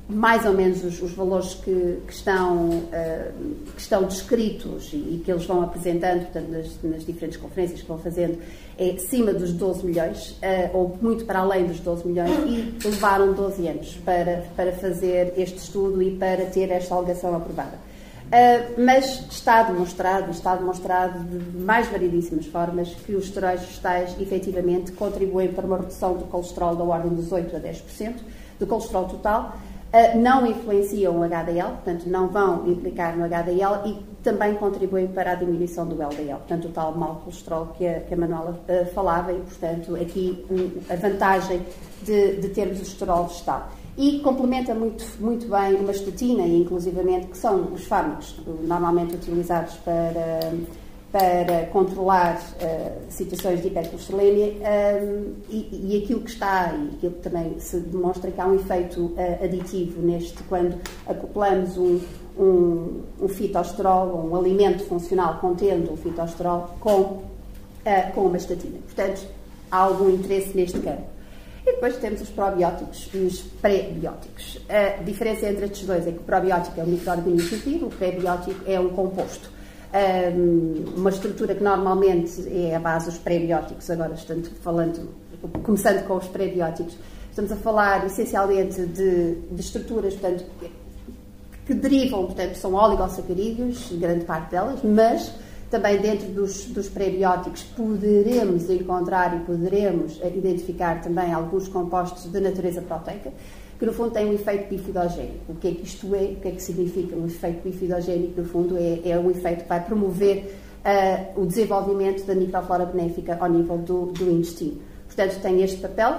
mais ou menos os valores que estão descritos e que eles vão apresentando, portanto, nas diferentes conferências que vão fazendo, é acima dos 12 milhões, ou muito para além dos 12 milhões, e levaram 12 anos para fazer este estudo e para ter esta alegação aprovada. Mas está demonstrado de mais variedíssimas formas que os esteroides vegetais efetivamente contribuem para uma redução do colesterol da ordem dos 8% a 10% do colesterol total, não influenciam o HDL, portanto não vão implicar no HDL, e também contribuem para a diminuição do LDL, portanto o tal mau colesterol que a Manuela falava, e portanto aqui a vantagem de termos o esterol vegetal. E complementa muito bem uma estatina, e inclusivamente, que são os fármacos normalmente utilizados para controlar situações de hipercolesterolemia, e aquilo que está, e aquilo que também se demonstra, que há um efeito aditivo quando acoplamos um fitoesterol, um alimento funcional contendo o fitoesterol com uma estatina. Portanto, há algum interesse neste campo. E depois temos os probióticos e os pré-bióticos. A diferença entre estes dois é que o probiótico é um micro-organismo vivo, o pré-biótico é um composto. Uma estrutura que normalmente é a base dos pré-bióticos, agora começando com os pré-bióticos, estamos a falar essencialmente de estruturas, portanto, que derivam, portanto, são oligosacarídeos, grande parte delas, mas também dentro dos pré-bióticos poderemos encontrar e poderemos identificar também alguns compostos de natureza proteica, que no fundo têm um efeito bifidogénico. O que é que isto é? O que é que significa? Um efeito bifidogénico, no fundo, é um efeito que vai promover o desenvolvimento da microflora benéfica ao nível do intestino. Portanto, tem este papel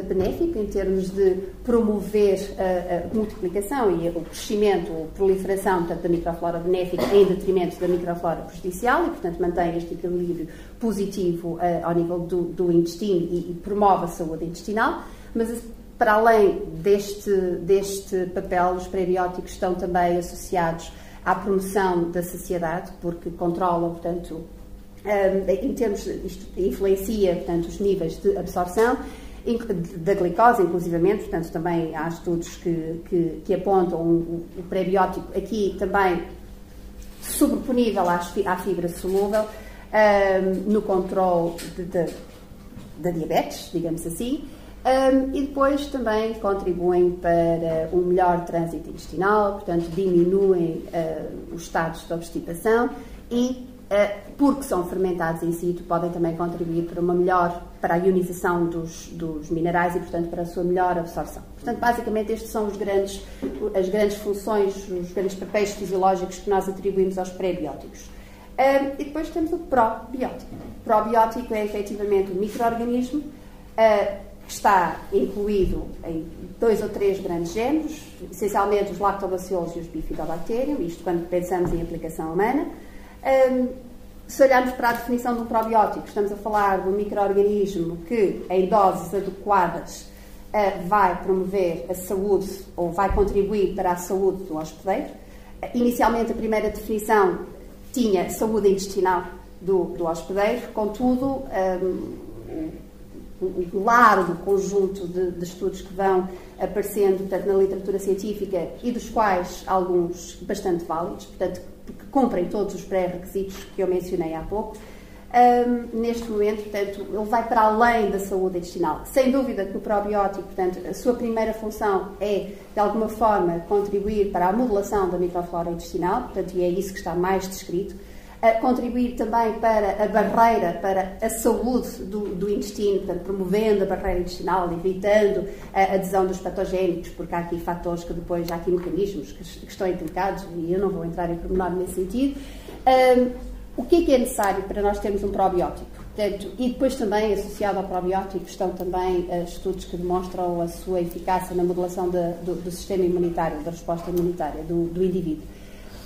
benéfico em termos de promover a multiplicação e o crescimento, a proliferação, portanto, da microflora benéfica em detrimento da microflora prejudicial, e, portanto, mantém este equilíbrio positivo ao nível do intestino e promove a saúde intestinal. Mas, para além deste papel, os prebióticos estão também associados à promoção da saciedade, porque controlam, portanto, em termos, isto influencia, portanto, os níveis de absorção da glicose, inclusivamente, portanto, também há estudos que apontam o prebiótico aqui também sobreponível à fibra solúvel no controle da diabetes, digamos assim, e depois também contribuem para um melhor trânsito intestinal, portanto, diminuem os estados de obstipação e porque são fermentados in situ, podem também contribuir para a ionização dos minerais e, portanto, para a sua melhor absorção. Portanto, basicamente, estes são as grandes funções, os grandes papéis fisiológicos que nós atribuímos aos pré-bióticos. E depois temos o probiótico. O probiótico é, efetivamente, um micro-organismo que está incluído em 2 ou 3 grandes géneros, essencialmente os lactobacillus e os bifidobacterium, isto quando pensamos em aplicação humana. Se olharmos para a definição de um probiótico, estamos a falar de um micro-organismo que, em doses adequadas, vai promover a saúde ou vai contribuir para a saúde do hospedeiro. Inicialmente, a primeira definição tinha saúde intestinal do hospedeiro, contudo, um largo conjunto de estudos que vão aparecendo, portanto, na literatura científica, e dos quais alguns bastante válidos, portanto, que cumprem todos os pré-requisitos que eu mencionei há pouco. Neste momento, portanto, ele vai para além da saúde intestinal. Sem dúvida que o probiótico, portanto, a sua primeira função é, de alguma forma, contribuir para a modulação da microflora intestinal, portanto, e é isso que está mais descrito. Contribuir também para a barreira, para a saúde do intestino, portanto, promovendo a barreira intestinal, evitando a adesão dos patogénicos, porque há aqui fatores que depois, há aqui mecanismos que estão implicados, e eu não vou entrar em pormenor nesse sentido. O que é necessário para nós termos um probiótico? Portanto, e depois também, associado ao probiótico, estão também estudos que demonstram a sua eficácia na modulação do sistema imunitário, da resposta imunitária do indivíduo.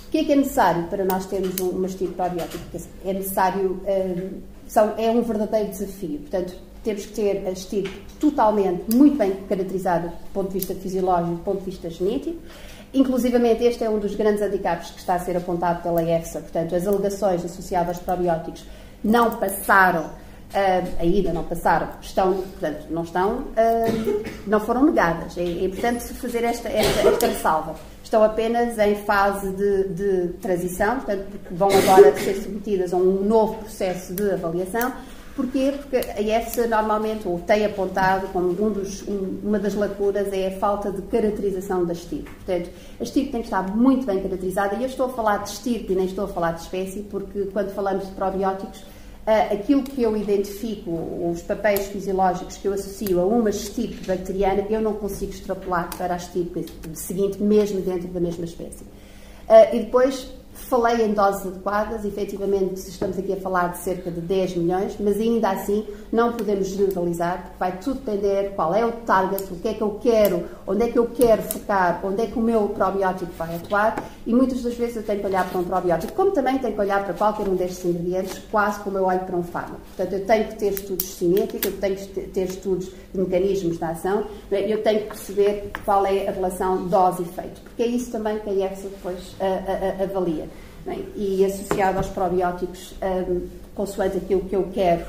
O que é necessário para nós termos uma estilo probiótico? É necessário, é um verdadeiro desafio. Portanto, temos que ter a estilo totalmente, muito bem caracterizado do ponto de vista fisiológico, do ponto de vista genético. Inclusivamente, este é um dos grandes handicaps que está a ser apontado pela EFSA. Portanto, as alegações associadas aos probióticos não passaram ainda não passaram, portanto, não foram negadas. É importante fazer esta ressalva. Estão apenas em fase de transição, portanto, porque vão agora ser submetidas a um novo processo de avaliação. Porquê? Porque a EFSA normalmente, ou tem apontado como uma das lacunas, é a falta de caracterização da estirpe. Portanto, a estirpe tem que estar muito bem caracterizada, e eu estou a falar de estirpe e nem estou a falar de espécie, porque quando falamos de probióticos, aquilo que eu identifico, os papéis fisiológicos que eu associo a uma estirpe bacteriana, eu não consigo extrapolar para a estirpe seguinte, mesmo dentro da mesma espécie. E depois, falei em doses adequadas, efetivamente estamos aqui a falar de cerca de 10 milhões, mas ainda assim não podemos generalizar, porque vai tudo depender qual é o target, o que é que eu quero, onde é que eu quero focar, onde é que o meu probiótico vai atuar, e muitas das vezes eu tenho que olhar para um probiótico, como também tenho que olhar para qualquer um destes ingredientes, quase como eu olho para um fármaco. Portanto, eu tenho que ter estudos científicos, eu tenho que ter estudos de mecanismos de ação, eu tenho que perceber qual é a relação dose-efeito, porque é isso também que a EFSA depois avalia. Bem, e associado aos probióticos, consoante aquilo que eu quero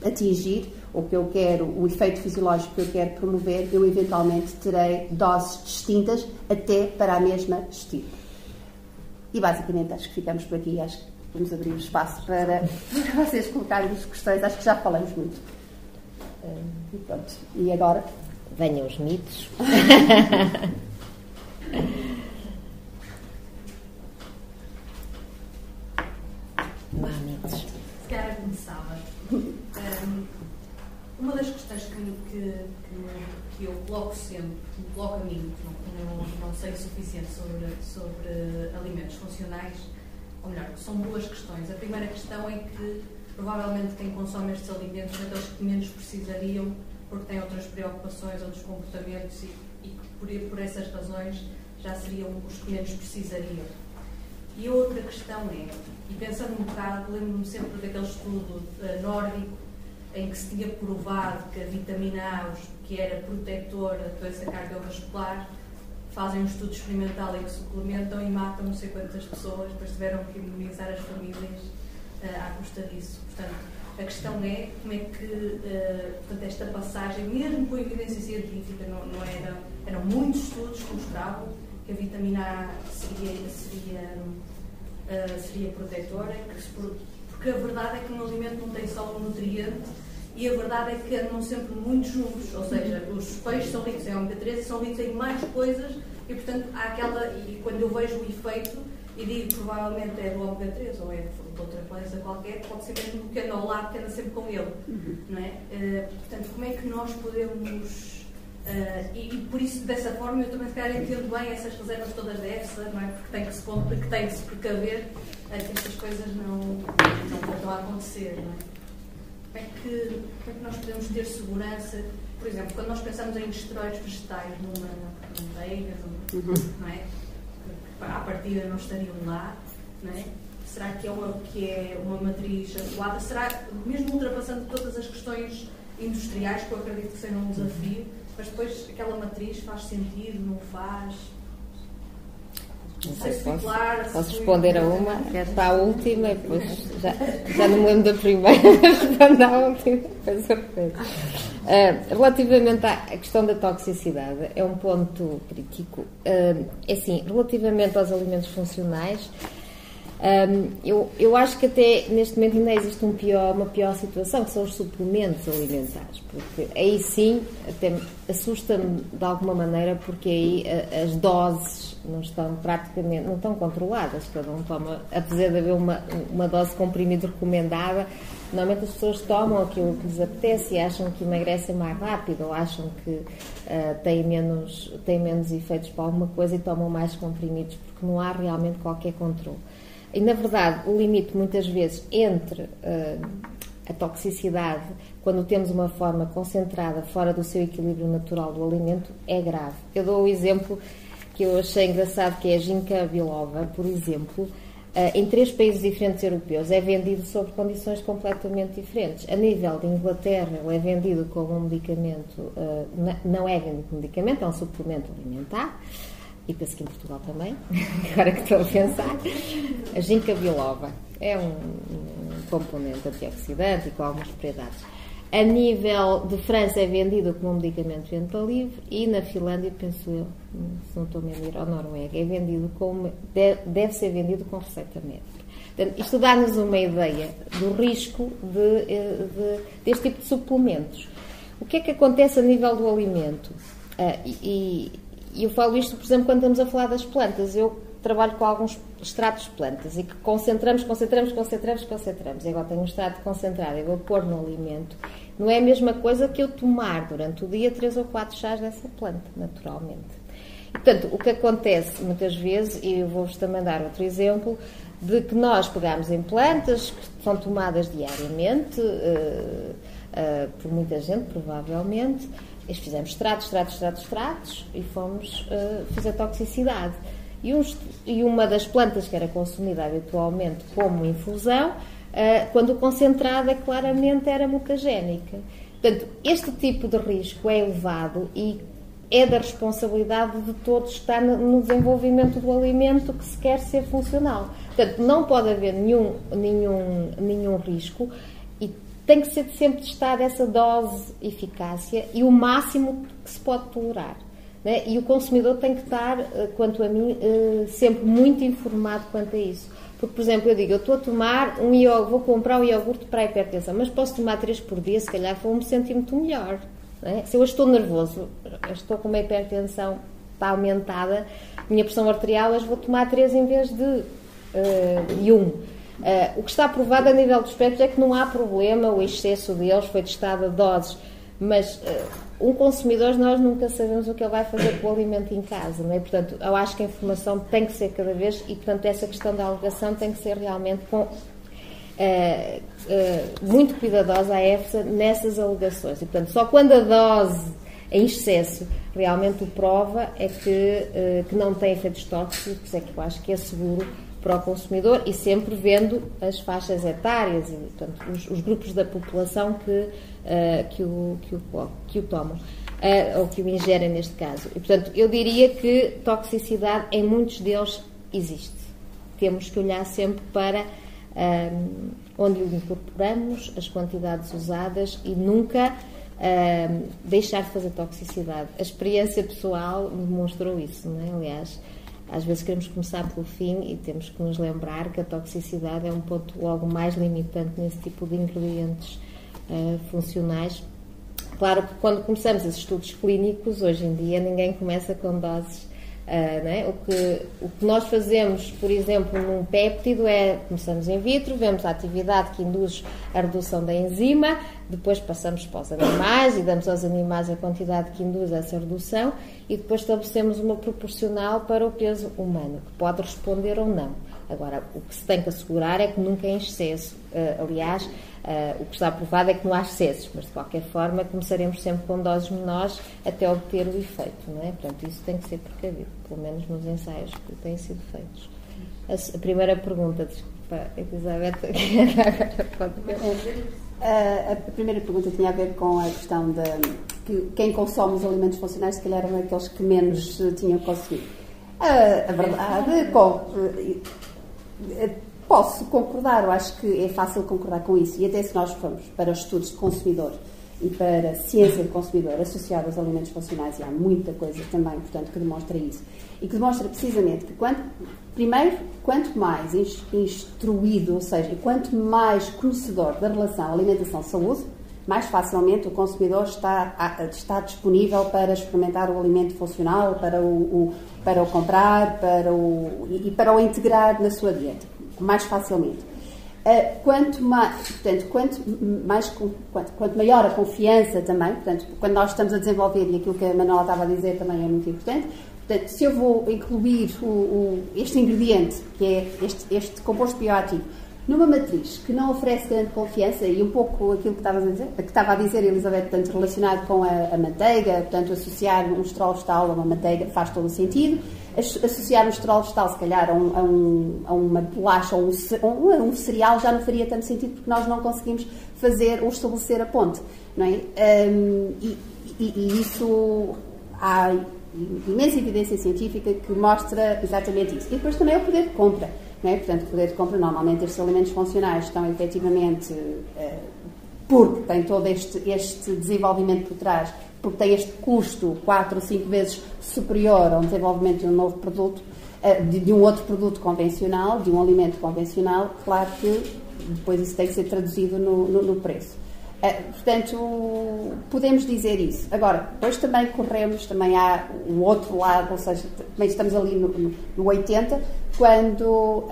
atingir, ou que eu quero, o efeito fisiológico que eu quero promover, eu eventualmente terei doses distintas até para a mesma estirpe. E basicamente acho que ficamos por aqui, acho que vamos abrir o espaço para vocês colocarem as questões, acho que já falamos muito. E pronto, e agora? Venham os mitos. Não há mitos. Se calhar começava. Uma das questões que eu coloco sempre, que me coloco a mim, não sei o suficiente sobre alimentos funcionais, ou melhor, são duas questões. A primeira questão é que provavelmente quem consome estes alimentos são aqueles que menos precisariam, porque têm outras preocupações, outros comportamentos e que por essas razões já seriam os que menos precisariam. E a outra questão é, e pensando um bocado, lembro-me sempre daquele estudo nórdico em que se tinha provado que a vitamina A, que era protetora da doença cardiovascular, fazem um estudo experimental em que suplementam e matam não sei quantas pessoas, depois tiveram que imunizar as famílias à custa disso. Portanto, a questão é como é que portanto, esta passagem, mesmo com evidência científica, eram muitos estudos que mostravam que a vitamina A seria protetora, porque a verdade é que um alimento não tem só um nutriente, e a verdade é que andam sempre muitos juntos, ou seja, os peixes são ricos em ômega 3 e são ricos em mais coisas, e portanto há aquela, e quando eu vejo o efeito e digo provavelmente é do ômega 3 ou é de outra coisa qualquer, pode ser mesmo que anda ao lado, que anda sempre com ele, não é? Portanto, como é que nós podemos... e por isso, dessa forma, eu também se calhar entendo bem essas reservas todas da EFSA, não é? Porque tem que se precaver que estas coisas não voltam a acontecer, não é? Como é que nós podemos ter segurança, por exemplo, quando nós pensamos em esteroides vegetais numa manteiga, não é? Que à partida não estariam lá, não é? Será que é uma matriz adequada? Será, mesmo ultrapassando todas as questões industriais, que eu acredito que sejam um desafio, mas depois aquela matriz faz sentido, não faz? Não sei se posso responder a uma, para a última, depois já não me lembro da primeira, mas respondo à última, depois eu repito. Relativamente à questão da toxicidade, é um ponto crítico. É assim, relativamente aos alimentos funcionais, eu acho que até neste momento ainda existe uma pior situação, que são os suplementos alimentares, porque aí sim até assusta-me de alguma maneira, porque aí as doses não estão controladas, cada um toma, apesar de haver uma dose de comprimido recomendada, normalmente as pessoas tomam aquilo que lhes apetece e acham que emagrecem mais rápido, ou acham que têm menos efeitos para alguma coisa e tomam mais comprimidos, porque não há realmente qualquer controle. E, na verdade, o limite, muitas vezes, entre a toxicidade, quando temos uma forma concentrada fora do seu equilíbrio natural do alimento, é grave. Eu dou o exemplo que eu achei engraçado, que é a ginkgo biloba, por exemplo, em 3 países diferentes europeus, é vendido sob condições completamente diferentes. A nível de Inglaterra, ele é vendido como um medicamento, não é vendido como medicamento, é um suplemento alimentar, e penso que em Portugal também, agora que estou a pensar. A ginkgo biloba é um componente antioxidante e com algumas propriedades. A nível de França é vendido como um medicamento de venda livre e na Finlândia, penso eu, se não estou a mentir, ou Noruega, é vendido como, deve ser vendido com receita médica. Portanto, isto dá-nos uma ideia do risco deste tipo de suplementos. O que é que acontece a nível do alimento? E eu falo isto, por exemplo, quando estamos a falar das plantas. Eu trabalho com alguns extratos de plantas e que concentramos. E agora tenho um extrato concentrado e vou pôr no alimento. Não é a mesma coisa que eu tomar durante o dia 3 ou 4 chás dessa planta, naturalmente. E, portanto, o que acontece muitas vezes, e eu vou-vos também dar outro exemplo, de que nós pegamos em plantas que são tomadas diariamente, por muita gente, provavelmente, e fizemos extratos e fomos fazer toxicidade. E uma das plantas que era consumida habitualmente como infusão, quando concentrada, claramente era mutagénica. Portanto, este tipo de risco é elevado e é da responsabilidade de todos estar no desenvolvimento do alimento que se quer ser funcional. Portanto, não pode haver nenhum risco e tem que ser sempre testada essa dose de eficácia e o máximo que se pode tolerar. Né? E o consumidor tem que estar, quanto a mim, sempre muito informado quanto a isso. Porque, por exemplo, eu digo, eu estou a tomar vou comprar um iogurte para a hipertensão, mas posso tomar 3 por dia, se calhar vou-me sentir muito melhor. Né? Se eu estou nervoso, estou com uma hipertensão, está aumentada, minha pressão arterial, eu vou tomar 3 em vez de 1. O que está provado a nível dos espectros é que não há problema, o excesso deles foi testado a doses, mas um consumidor, nós nunca sabemos o que ele vai fazer com o alimento em casa, não é? Portanto, eu acho que a informação tem que ser cada vez e, portanto, essa questão da alegação tem que ser realmente muito cuidadosa a EFSA nessas alegações. E, portanto, só quando a dose em excesso realmente o prova é que não tem efeitos tóxicos, é que eu acho que é seguro para o consumidor e sempre vendo as faixas etárias e, portanto, os grupos da população que o tomam ou que o ingerem neste caso. E, portanto, eu diria que toxicidade em muitos deles existe. Temos que olhar sempre para onde o incorporamos, as quantidades usadas e nunca deixar de fazer toxicidade. A experiência pessoal demonstrou isso, não é? Aliás, às vezes queremos começar pelo fim e temos que nos lembrar que a toxicidade é um ponto logo mais limitante nesse tipo de ingredientes funcionais. Claro que quando começamos os estudos clínicos, hoje em dia, ninguém começa com doses. Não é? O que nós fazemos, por exemplo, num péptido começamos in vitro, vemos a atividade que induz a redução da enzima, depois passamos para os animais e damos aos animais a quantidade que induz essa redução e depois estabelecemos uma proporcional para o peso humano, que pode responder ou não. Agora, o que se tem que assegurar é que nunca é em excesso. Aliás, o que está provado é que não há excessos, mas de qualquer forma começaremos sempre com doses menores até obter o efeito, não é? Portanto, isso tem que ser precavido, pelo menos nos ensaios que têm sido feitos. A primeira pergunta, desculpa, Elizabeth, pode ver. A primeira pergunta tinha a ver com a questão de que quem consome os alimentos funcionais, se calhar, eram aqueles que menos tinham consumido. A verdade, posso concordar, eu acho que é fácil concordar com isso, e até se nós formos para os estudos de consumidor e para a ciência de consumidor associada aos alimentos funcionais, e há muita coisa também, portanto, que demonstra isso, e que demonstra precisamente que quanto mais instruído, ou seja, quanto mais conhecedor da relação alimentação-saúde, mais facilmente o consumidor está disponível para experimentar o alimento funcional, para o comprar, para o integrar na sua dieta, mais facilmente. Quanto maior a confiança também, portanto, quando nós estamos a desenvolver, e aquilo que a Manuela estava a dizer também é muito importante, portanto, se eu vou incluir este ingrediente, que é este composto bioativo, numa matriz que não oferece grande confiança, e um pouco aquilo que estava a dizer Elizabeth, portanto, relacionado com a manteiga, portanto, associar um esterol vegetal a uma manteiga faz todo o sentido. Associar um esterol vegetal, se calhar, a uma bolacha ou um cereal já não faria tanto sentido, porque nós não conseguimos fazer ou estabelecer a ponte, não é? E isso há imensa evidência científica que mostra exatamente isso. E depois também é o poder de compra. não é? Portanto, o poder de compra, normalmente estes alimentos funcionais estão efetivamente, porque tem todo este desenvolvimento por trás, porque tem este custo 4 ou 5 vezes superior ao desenvolvimento de um novo produto, de um outro produto convencional, de um alimento convencional, claro que depois isso tem que ser traduzido no preço. Portanto, podemos dizer isso. Agora, depois também há o outro lado, ou seja, também estamos ali no 80, quando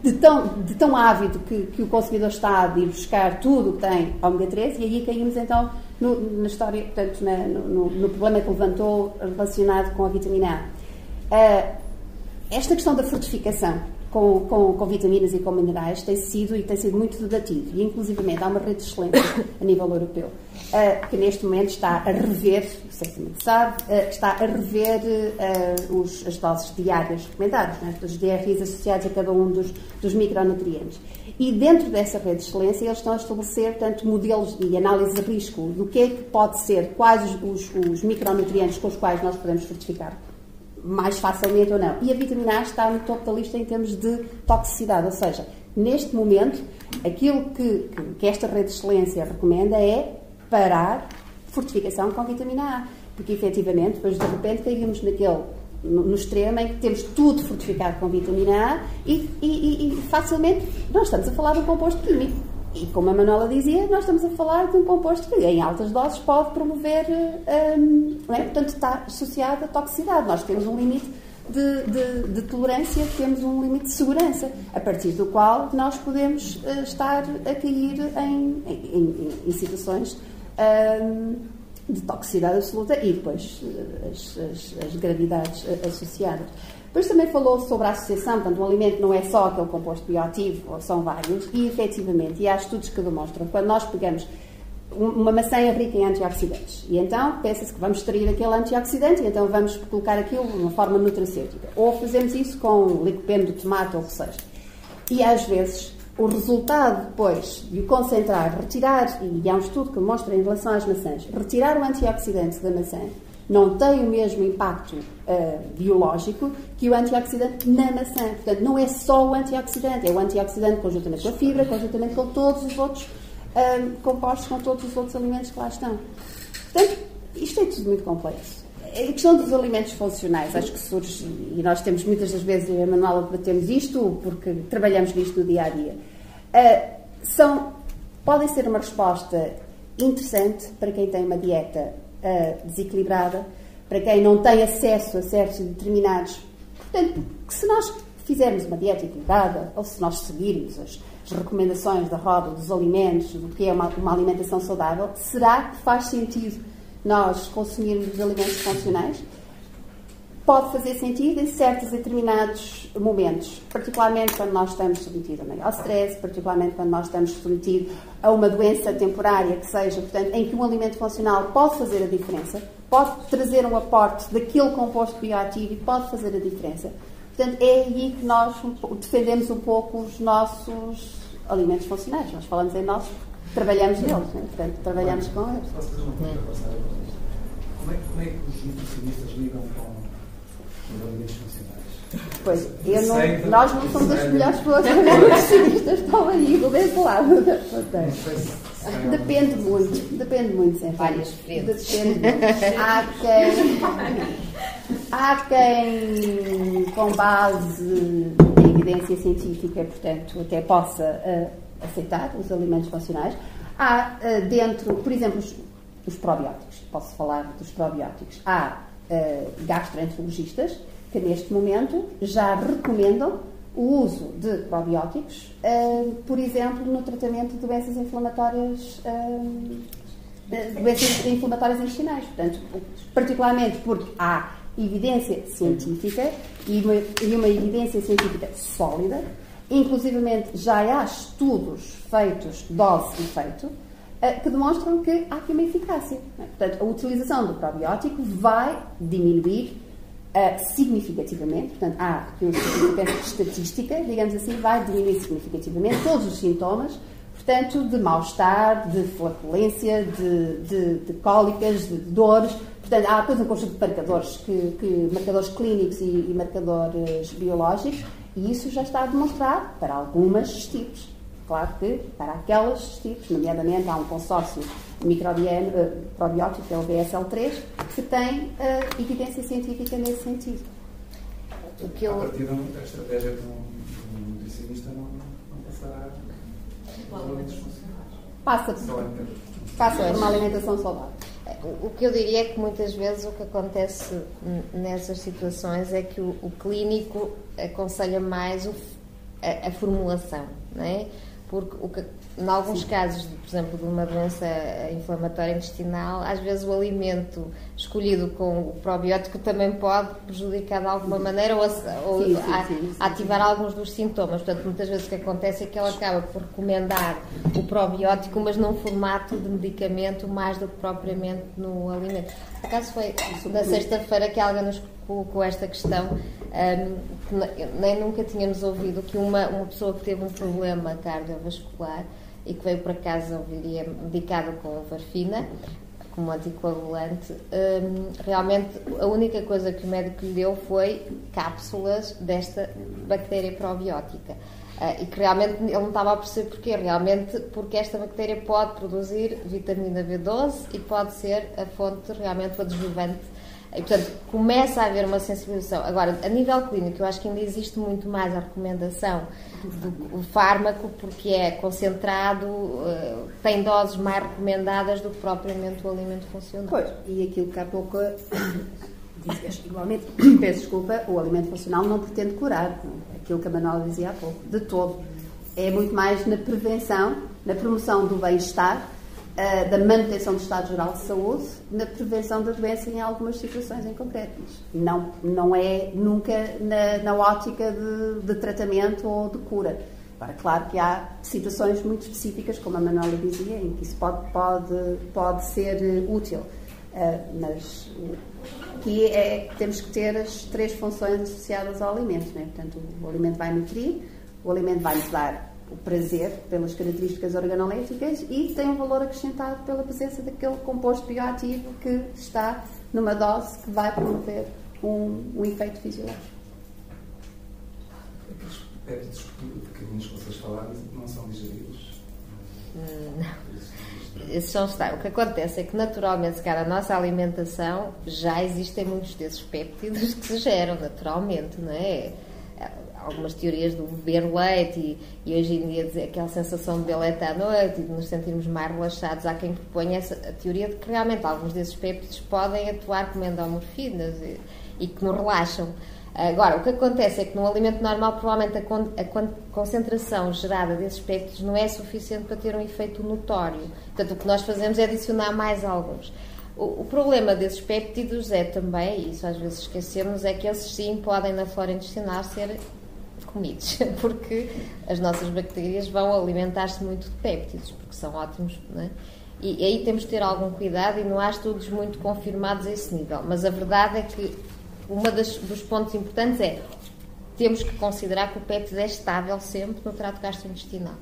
de tão ávido que o consumidor está de ir buscar tudo o que tem ômega 3, e aí caímos então na história, portanto, no problema que levantou relacionado com a vitamina A. Esta questão da fortificação com vitaminas e com minerais tem sido muito debatido, e inclusivamente há uma rede de excelência a nível europeu que neste momento está a rever, certamente sabe, está a rever as doses diárias recomendadas, né, os DRIs associados a cada um dos micronutrientes. E dentro dessa rede de excelência eles estão a estabelecer, portanto, modelos e análise de risco do que é que pode ser, quais os micronutrientes com os quais nós podemos fortificar mais facilmente ou não. E a vitamina A está no topo da lista em termos de toxicidade, ou seja, neste momento, aquilo que esta rede de excelência recomenda é parar fortificação com vitamina A, porque efetivamente, depois de repente caímos no extremo em que temos tudo fortificado com vitamina A e facilmente nós estamos a falar de um composto químico. E como a Manuela dizia, nós estamos a falar de um composto que em altas doses pode promover, portanto está associado à toxicidade. Nós temos um limite de tolerância, temos um limite de segurança, a partir do qual nós podemos estar a cair em situações de toxicidade absoluta e depois as gravidades associadas. Depois também falou sobre a associação, portanto, um alimento não é só aquele composto bioativo, ou são vários, e efetivamente, e há estudos que demonstram, quando nós pegamos uma maçã é rica em antioxidantes, e então pensa-se que vamos extrair aquele antioxidante, e então vamos colocar aquilo de uma forma nutracêutica. Ou fazemos isso com licopeno do tomate, ou o que seja. E às vezes, o resultado depois de o concentrar, retirar, e há um estudo que mostra em relação às maçãs, retirar o antioxidante da maçã, não tem o mesmo impacto biológico que o antioxidante na maçã. Portanto, não é só o antioxidante, é o antioxidante conjuntamente com a fibra, conjuntamente com todos os outros compostos, com todos os outros alimentos que lá estão. Portanto, isto é tudo muito complexo. A questão dos alimentos funcionais, acho que surge, e nós temos muitas das vezes, eu e a Manuela debatemos isto, porque trabalhamos nisto no dia-a-dia, podem ser uma resposta interessante para quem tem uma dieta desequilibrada, para quem não tem acesso a certos determinados. Portanto, que se nós fizermos uma dieta equilibrada, ou se nós seguirmos as recomendações da roda dos alimentos, do que é uma alimentação saudável, será que faz sentido nós consumirmos os alimentos funcionais? Pode fazer sentido em certos determinados momentos, particularmente quando nós estamos submetidos a maior stress, particularmente quando nós estamos submetidos a uma doença temporária que seja, portanto, em que um alimento funcional pode fazer a diferença, pode trazer um aporte daquele composto bioativo e pode fazer a diferença. Portanto, é aí que nós defendemos um pouco os nossos alimentos funcionais. Nós falamos em nós, trabalhamos neles, né? Portanto, trabalhamos com eles. Posso fazer uma pergunta para a Sara? Como é que os nutricionistas lidam com os alimentos funcionais? Pois, nós não somos as melhores pessoas, os nutricionistas estão aí, desse lado. Depende muito, sempre. Várias frentes. Há quem, com base em evidência científica, portanto, até possa aceitar os alimentos funcionais. Há dentro, por exemplo, os probióticos. Posso falar dos probióticos. Há gastroenterologistas que neste momento já recomendam o uso de probióticos, por exemplo, no tratamento de doenças inflamatórias intestinais. Portanto, particularmente porque há evidência científica e uma evidência científica sólida, inclusivamente já há estudos feitos dose e efeito, que demonstram que há aqui uma eficácia. Portanto, a utilização do probiótico vai diminuir significativamente, portanto, há aqui uma estatística, digamos assim, vai diminuir significativamente todos os sintomas, portanto, de mal-estar, de flatulência, de cólicas, de dores. Portanto, há depois um conjunto de marcadores, marcadores clínicos e marcadores biológicos, e isso já está demonstrado para algumas tipos. Claro que para aquelas tipos, nomeadamente há um consórcio microbiano, probiótico, que é o BSL3, que tem evidência científica nesse sentido. A partir da estratégia de um nutricionista não passará aos alimentos funcionais. Passa uma alimentação saudável. O que eu diria é que muitas vezes o que acontece nessas situações é que o clínico aconselha mais a formulação, não é? Porque em alguns casos, por exemplo, de uma doença inflamatória intestinal, às vezes o alimento escolhido com o probiótico também pode prejudicar de alguma maneira ou ativar alguns dos sintomas. Portanto, muitas vezes o que acontece é que ela acaba por recomendar o probiótico, mas num formato de medicamento mais do que propriamente no alimento. Por acaso foi na sexta-feira que alguém nos colocou esta questão, que nem nunca tínhamos ouvido, que uma pessoa que teve um problema cardiovascular e que veio para casa, viria medicada com varfina como anticoagulante, realmente a única coisa que o médico lhe deu foi cápsulas desta bactéria probiótica. E que realmente ele não estava a perceber porquê, realmente porque esta bactéria pode produzir vitamina B12 e pode ser a fonte, realmente o adjuvante. E, portanto, começa a haver uma sensibilização. Agora, a nível clínico, eu acho que ainda existe muito mais a recomendação do fármaco, porque é concentrado, tem doses mais recomendadas do que propriamente o alimento funcional. Pois, e aquilo que há pouco dizes, igualmente, peço desculpa, o alimento funcional não pretende curar, aquilo que a Manuela dizia há pouco, de todo. É muito mais na prevenção, na promoção do bem-estar, da manutenção do estado geral de saúde, na prevenção da doença em algumas situações em concreto. Não é nunca na ótica de tratamento ou de cura. Agora, claro que há situações muito específicas, como a Manuela dizia, em que isso pode ser útil. Mas aqui temos que ter as 3 funções associadas ao alimento. Não é? Portanto, o alimento vai nutrir, o alimento vai nos dar o prazer pelas características organoléticas e tem um valor acrescentado pela presença daquele composto bioativo que está numa dose que vai promover um efeito fisiológico. Aqueles péptidos pequeninos que vocês falaram não são digeridos? Não. Esses são o que acontece é que naturalmente, se calhar, a nossa alimentação já existem muitos desses péptidos que se geram naturalmente, não é? Algumas teorias do beber leite e hoje em dia dizer aquela sensação de beber leite à noite e de nos sentirmos mais relaxados. Há quem proponha a teoria de que realmente alguns desses péptidos podem atuar como endorfinas e que nos relaxam. Agora, o que acontece é que num alimento normal provavelmente a concentração gerada desses péptidos não é suficiente para ter um efeito notório. Portanto, o que nós fazemos é adicionar mais alguns. O problema desses péptidos é também, e isso às vezes esquecemos, é que esses sim podem na flora intestinal ser comidos, porque as nossas bactérias vão alimentar-se muito de péptidos, porque são ótimos, não é? E aí temos de ter algum cuidado e não há estudos muito confirmados a esse nível, mas a verdade é que dos pontos importantes é temos que considerar que o péptido é estável sempre no trato gastrointestinal,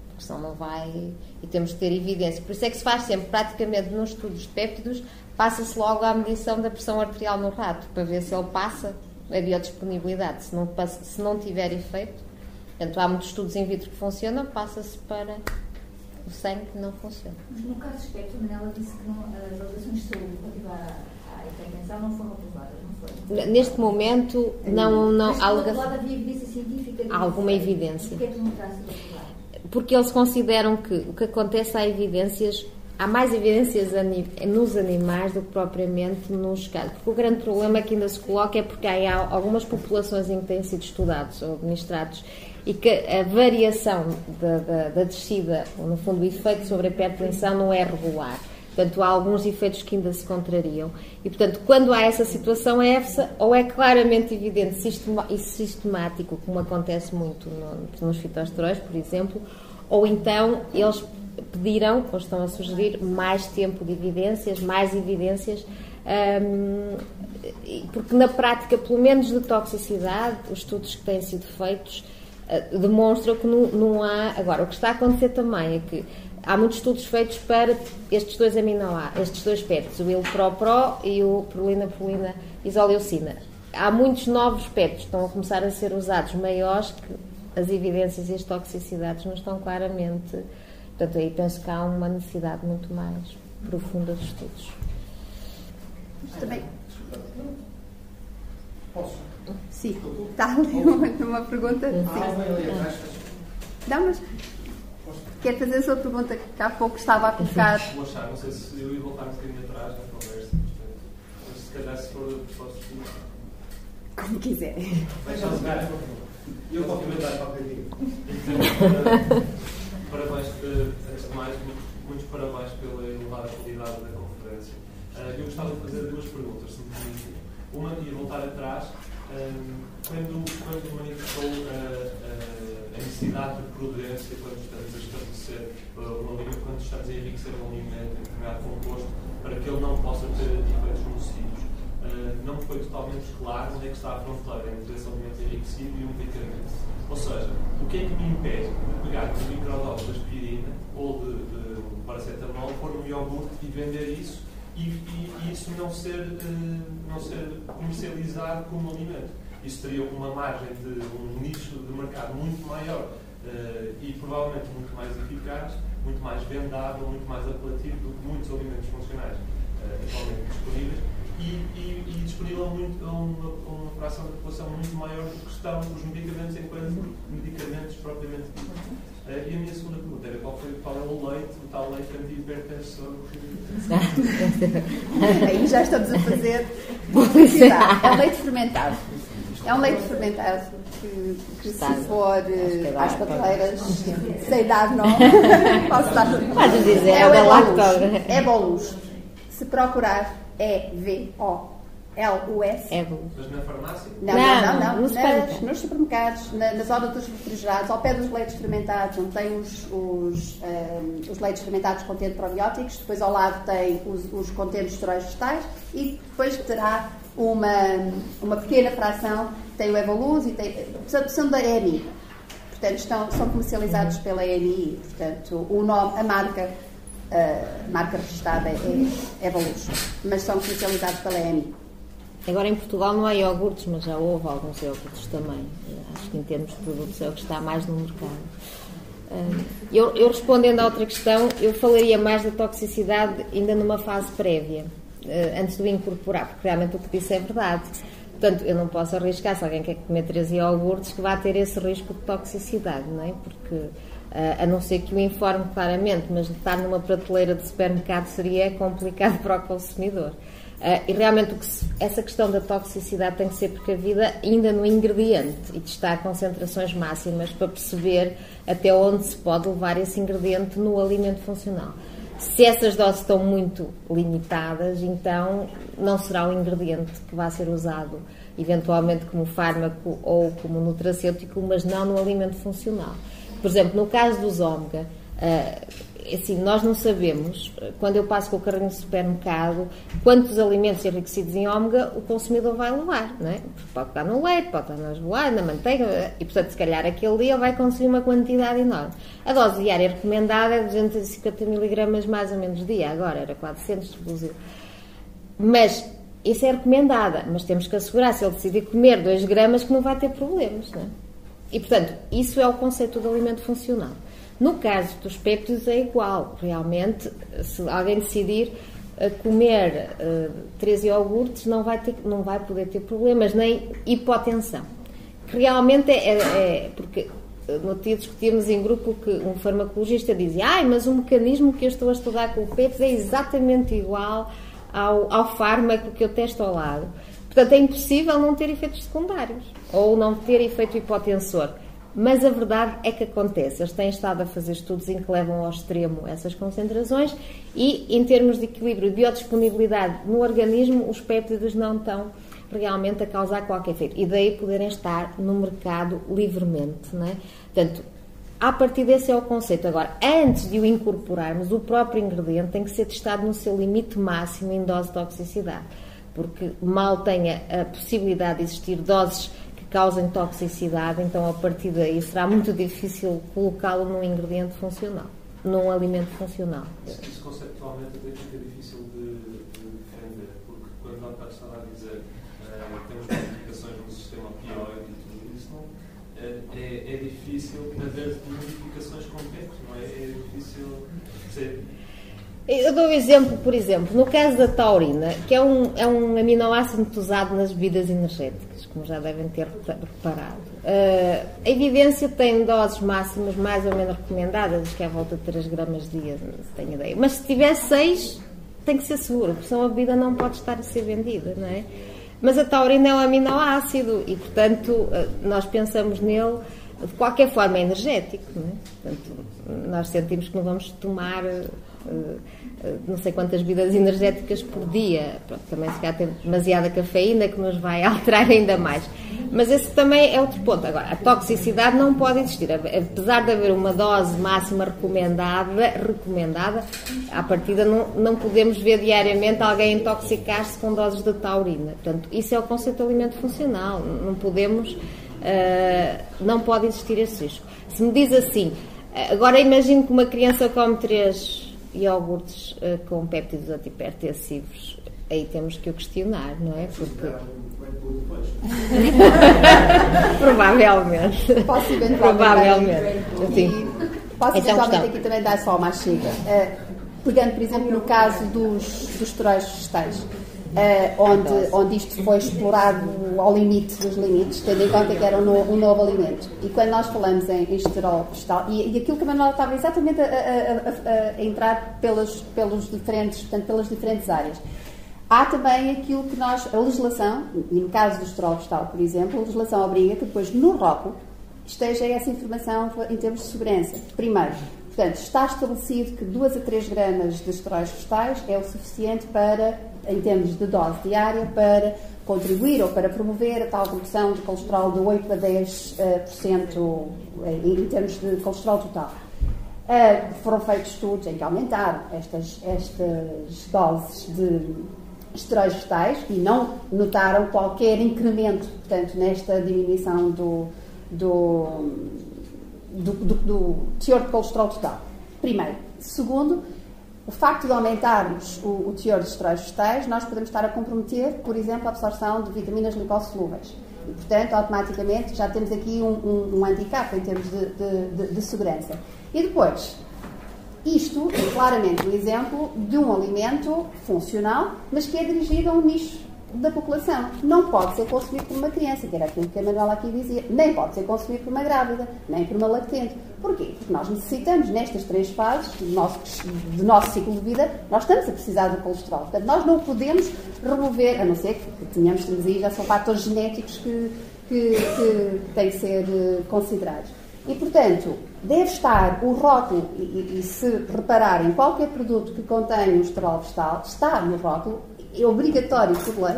porque senão não vai, e temos de ter evidência. Por isso é que se faz sempre, praticamente nos estudos de péptidos, passa-se logo à medição da pressão arterial no rato, para ver se ele passa a biodisponibilidade. Se não tiver efeito, portanto, há muitos estudos in vitro que funcionam, passa-se para o sangue que não funciona. Mas no caso de espectro, a Manela disse que as alegações de saúde relativas à hipertensão não foram aprovadas, não foi? Neste momento, não mas há do outro lado havia evidência científica? Há alguma evidência. Porquê é que não traz do outro lado? Porque eles consideram que o que acontece há mais evidências nos animais do que propriamente nos casos. Porque o grande problema que ainda se coloca é porque há algumas populações em que têm sido estudados ou administrados e que a variação da descida, ou no fundo o efeito sobre a hipertensão não é regular. Portanto, há alguns efeitos que ainda se contrariam. E, portanto, quando há essa situação, ou é claramente evidente e sistemático, como acontece muito nos fitoesteróis, por exemplo, ou então eles pediram, ou estão a sugerir, mais tempo de evidências, mais evidências, porque na prática, pelo menos de toxicidade, os estudos que têm sido feitos demonstram que não há... Agora, o que está a acontecer também é que há muitos estudos feitos para estes dois estes dois péptidos, o il-pro-pro e o prolina isoleucina. Há muitos novos péptidos que estão a começar a ser usados, maiores, que as evidências e as toxicidades não estão claramente. Portanto, aí penso que há uma necessidade muito mais profunda de estudos. Também. Posso? Sim. Está ali uma pergunta? Sim. Não, mas quer fazer a sua pergunta que há pouco estava a colocar. Vou achar, não sei se eu ia voltar um bocadinho atrás na conversa, portanto, mas se calhar se for como quiser. Deixa eu jogar. Eu vou comentar para o Parabéns, antes de mais, muitos parabéns pela elevada qualidade da conferência. Eu gostava de fazer duas perguntas, se me permitem. Uma, ia voltar atrás, quando manifestou a necessidade de prudência quando estamos a estabelecer um alimento, quando estamos a enriquecer um alimento em determinado composto, para que ele não possa ter efeitos nocivos. Não foi totalmente claro onde é que está a fronteira entre esse alimento enriquecido e o medicamento. Ou seja, o que é que me impede de pegar uma microdose de aspirina ou de paracetamol, pôr no iogurte e vender isso e isso não ser comercializado como alimento? Isso teria uma margem de um nicho de mercado muito maior e provavelmente muito mais eficaz, muito mais vendável, muito mais apelativo do que muitos alimentos funcionais atualmente disponíveis. E disponível a uma fração da população muito maior do que estão os medicamentos enquanto medicamentos propriamente ditos. E a minha segunda pergunta era qual é o leite, o tal leite anti-hipertensor? Aí já estamos a fazer publicidade. É um leite fermentado. É um leite fermentado que se for às prateleiras, sem dar nome, posso dar nome. Pode dizer, é Evolus. Se procurar EVOLUS. Mas na farmácia? Não. Nos supermercados, nas zonas dos refrigerados, ao pé dos leites fermentados, onde tem os leites fermentados contendo probióticos, depois ao lado tem os contendo esteróis vegetais e depois terá uma pequena fração, tem o Evolus e são da EMI. Portanto, são comercializados pela EMI. Portanto, a marca registrada é Evolus, mas são comercializados pela EMI. Agora em Portugal não há iogurtes, mas já houve alguns iogurtes também. Acho que em termos de produtos é o que está mais no mercado. Eu respondendo à outra questão, eu falaria mais da toxicidade ainda numa fase prévia, antes de o incorporar, porque realmente o que disse é verdade. Portanto, eu não posso arriscar, se alguém quer comer 3 iogurtes, que vá ter esse risco de toxicidade, não é? Porque a não ser que o informe claramente, mas estar numa prateleira de supermercado seria complicado para o consumidor. E realmente essa questão da toxicidade tem que ser precavida ainda no ingrediente e testar concentrações máximas para perceber até onde se pode levar esse ingrediente no alimento funcional. Se essas doses estão muito limitadas, então não será um ingrediente que vai ser usado eventualmente como fármaco ou como nutracêutico, mas não no alimento funcional. Por exemplo, no caso dos ômega, assim, nós não sabemos, quando eu passo com o carrinho de supermercado, quantos alimentos enriquecidos em ômega o consumidor vai levar, não é? Pode estar no leite, pode estar nas bolachas, na manteiga, e portanto, se calhar aquele dia vai consumir uma quantidade enorme. A dose diária recomendada é 250 mg mais ou menos dia, agora era 400, reduziu. Mas isso é recomendada, mas temos que assegurar, se ele decidir comer 2 gramas, que não vai ter problemas, não é? E portanto, isso é o conceito do alimento funcional. No caso dos péptidos é igual, realmente, se alguém decidir comer 3 iogurtes não vai poder ter problemas, nem hipotensão. Que realmente porque no outro dia discutíamos em grupo que um farmacologista dizia mas o mecanismo que eu estou a estudar com o péptidos é exatamente igual ao fármaco que eu testo ao lado. Portanto, é impossível não ter efeitos secundários ou não ter efeito hipotensor. Mas a verdade é que acontece. Eles têm estado a fazer estudos em que levam ao extremo essas concentrações e, em termos de equilíbrio e biodisponibilidade no organismo, os péptidos não estão realmente a causar qualquer efeito. E daí poderem estar no mercado livremente, não é? Portanto, a partir desse é o conceito. Agora, antes de o incorporarmos, o próprio ingrediente tem que ser testado no seu limite máximo em dose de toxicidade. Porque mal tenha a possibilidade de existir doses que causem toxicidade, então a partir daí será muito difícil colocá-lo num ingrediente funcional. num alimento funcional. Isso conceptualmente até fica difícil de defender, porque quando há bocado estava a dizer temos modificações no sistema opioide e tudo isso, é difícil haver modificações com tempo, não é? É difícil ser. Eu dou um exemplo, por exemplo, no caso da taurina, que é um aminoácido muito usado nas bebidas energéticas, como já devem ter reparado. A evidência tem doses máximas mais ou menos recomendadas, que é à volta de 3 gramas dia, não tenho ideia. Mas se tiver 6, tem que ser seguro, porque senão a bebida não pode estar a ser vendida, não é? Mas a taurina é um aminoácido e, portanto, nós pensamos nele, de qualquer forma, é energético, não é? Portanto, nós sentimos que não vamos tomar não sei quantas bebidas energéticas por dia. Pronto, também se calhar tem demasiada cafeína que nos vai alterar ainda mais. Mas esse também é outro ponto. Agora, a toxicidade não pode existir. Apesar de haver uma dose máxima recomendada, à partida não podemos ver diariamente alguém intoxicar-se com doses de taurina. Portanto, isso é o conceito de alimento funcional. Não podemos, não pode existir esse risco. Se me diz assim, agora imagino que uma criança come 3 iogurtes com péptidos antihipertensivos, aí temos que o questionar, não é? Porque provavelmente. Provavelmente. Posso eventualmente aqui também dar só uma chega. Pegando, por exemplo, no caso dos esteróides vegetais, onde isto foi explorado ao limite dos limites, tendo em conta que era um novo alimento. E quando nós falamos em esterol vegetal, e aquilo que a Manuela estava exatamente a entrar pelas diferentes áreas, há também aquilo que a legislação, e no caso do esterol vegetal, por exemplo, a legislação obriga que depois no rótulo esteja essa informação em termos de segurança. Primeiro, portanto, está estabelecido que 2 a 3 gramas de esteróis vegetais é o suficiente para, em termos de dose diária, para contribuir ou para promover a tal redução de colesterol de 8 a 10% em termos de colesterol total. Foram feitos estudos em que aumentaram estas doses de esteróis vegetais e não notaram qualquer incremento, portanto, nesta diminuição do teor de colesterol total. Primeiro. Segundo, o facto de aumentarmos o teor de esteróis vegetais, nós podemos estar a comprometer, por exemplo, a absorção de vitaminas lipossolúveis. E, portanto, automaticamente já temos aqui um handicap em termos de segurança. E depois, isto é claramente um exemplo de um alimento funcional, mas que é dirigido a um nicho da população. Não pode ser consumido por uma criança, que era aquilo que a Manuela aqui dizia, nem pode ser consumido por uma grávida, nem por uma lactente. Porquê? Porque nós necessitamos, nestas 3 fases do nosso ciclo de vida, nós estamos a precisar do colesterol. Portanto, nós não podemos remover, a não ser que tenhamos aí, já são fatores genéticos que têm que ser considerados. E, portanto, deve estar o rótulo, e se repararem, qualquer produto que contenha um esterol vegetal, está no rótulo, é obrigatório por lei,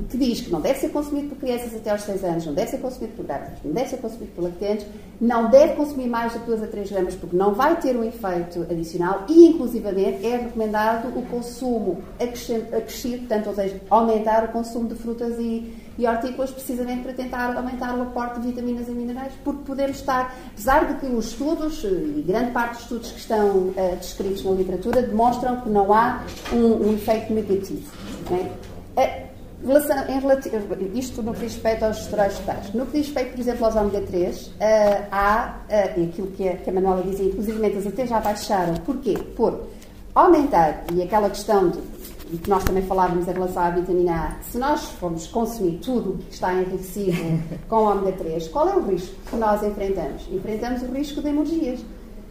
que diz que não deve ser consumido por crianças até aos 6 anos, não deve ser consumido por grávidas, não deve ser consumido por lactentes, não deve consumir mais de 2 a 3 gramas, porque não vai ter um efeito adicional e, inclusivamente, é recomendado o consumo acrescido, portanto, ou seja, aumentar o consumo de frutas e hortícolas, precisamente para tentar aumentar o aporte de vitaminas e minerais, porque podemos estar, apesar de que os estudos, e grande parte dos estudos que estão descritos na literatura, demonstram que não há um efeito negativo. Isto no que diz respeito aos esteróis vegetais. No que diz respeito, por exemplo, aos ômega 3, há aquilo que a Manuela dizia, inclusive eles até já baixaram. Porquê? Por aumentar, e aquela questão e que nós também falávamos em relação à vitamina A, se nós formos consumir tudo que está enriquecido com ômega 3, qual é o risco que nós enfrentamos? Enfrentamos o risco de hemorragias.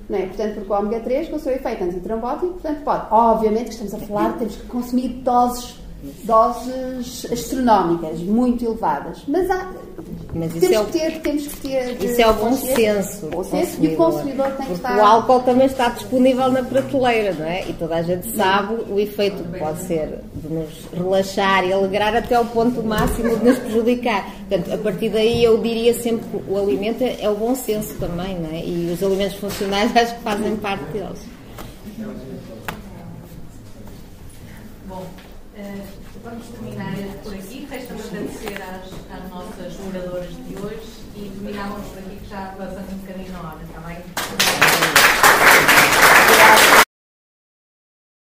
Não é? Portanto, porque o ômega 3, com o seu efeito antitrombótico, portanto, pode. Obviamente que estamos a falar, temos que consumir doses astronómicas, muito elevadas. Mas temos que ter isso é o bom senso. E o consumidor tem que estar. O álcool também está disponível na prateleira, não é? E toda a gente sabe o efeito que pode ser de nos relaxar e alegrar até ao ponto máximo de nos prejudicar. Portanto, a partir daí eu diria sempre que o alimento é o bom senso também, não é? E os alimentos funcionais acho que fazem parte deles. Bom, Vamos terminar por aqui. Resta-me agradecer às nossas oradoras de hoje e terminávamos por aqui, que já passamos um bocadinho na hora, está bem?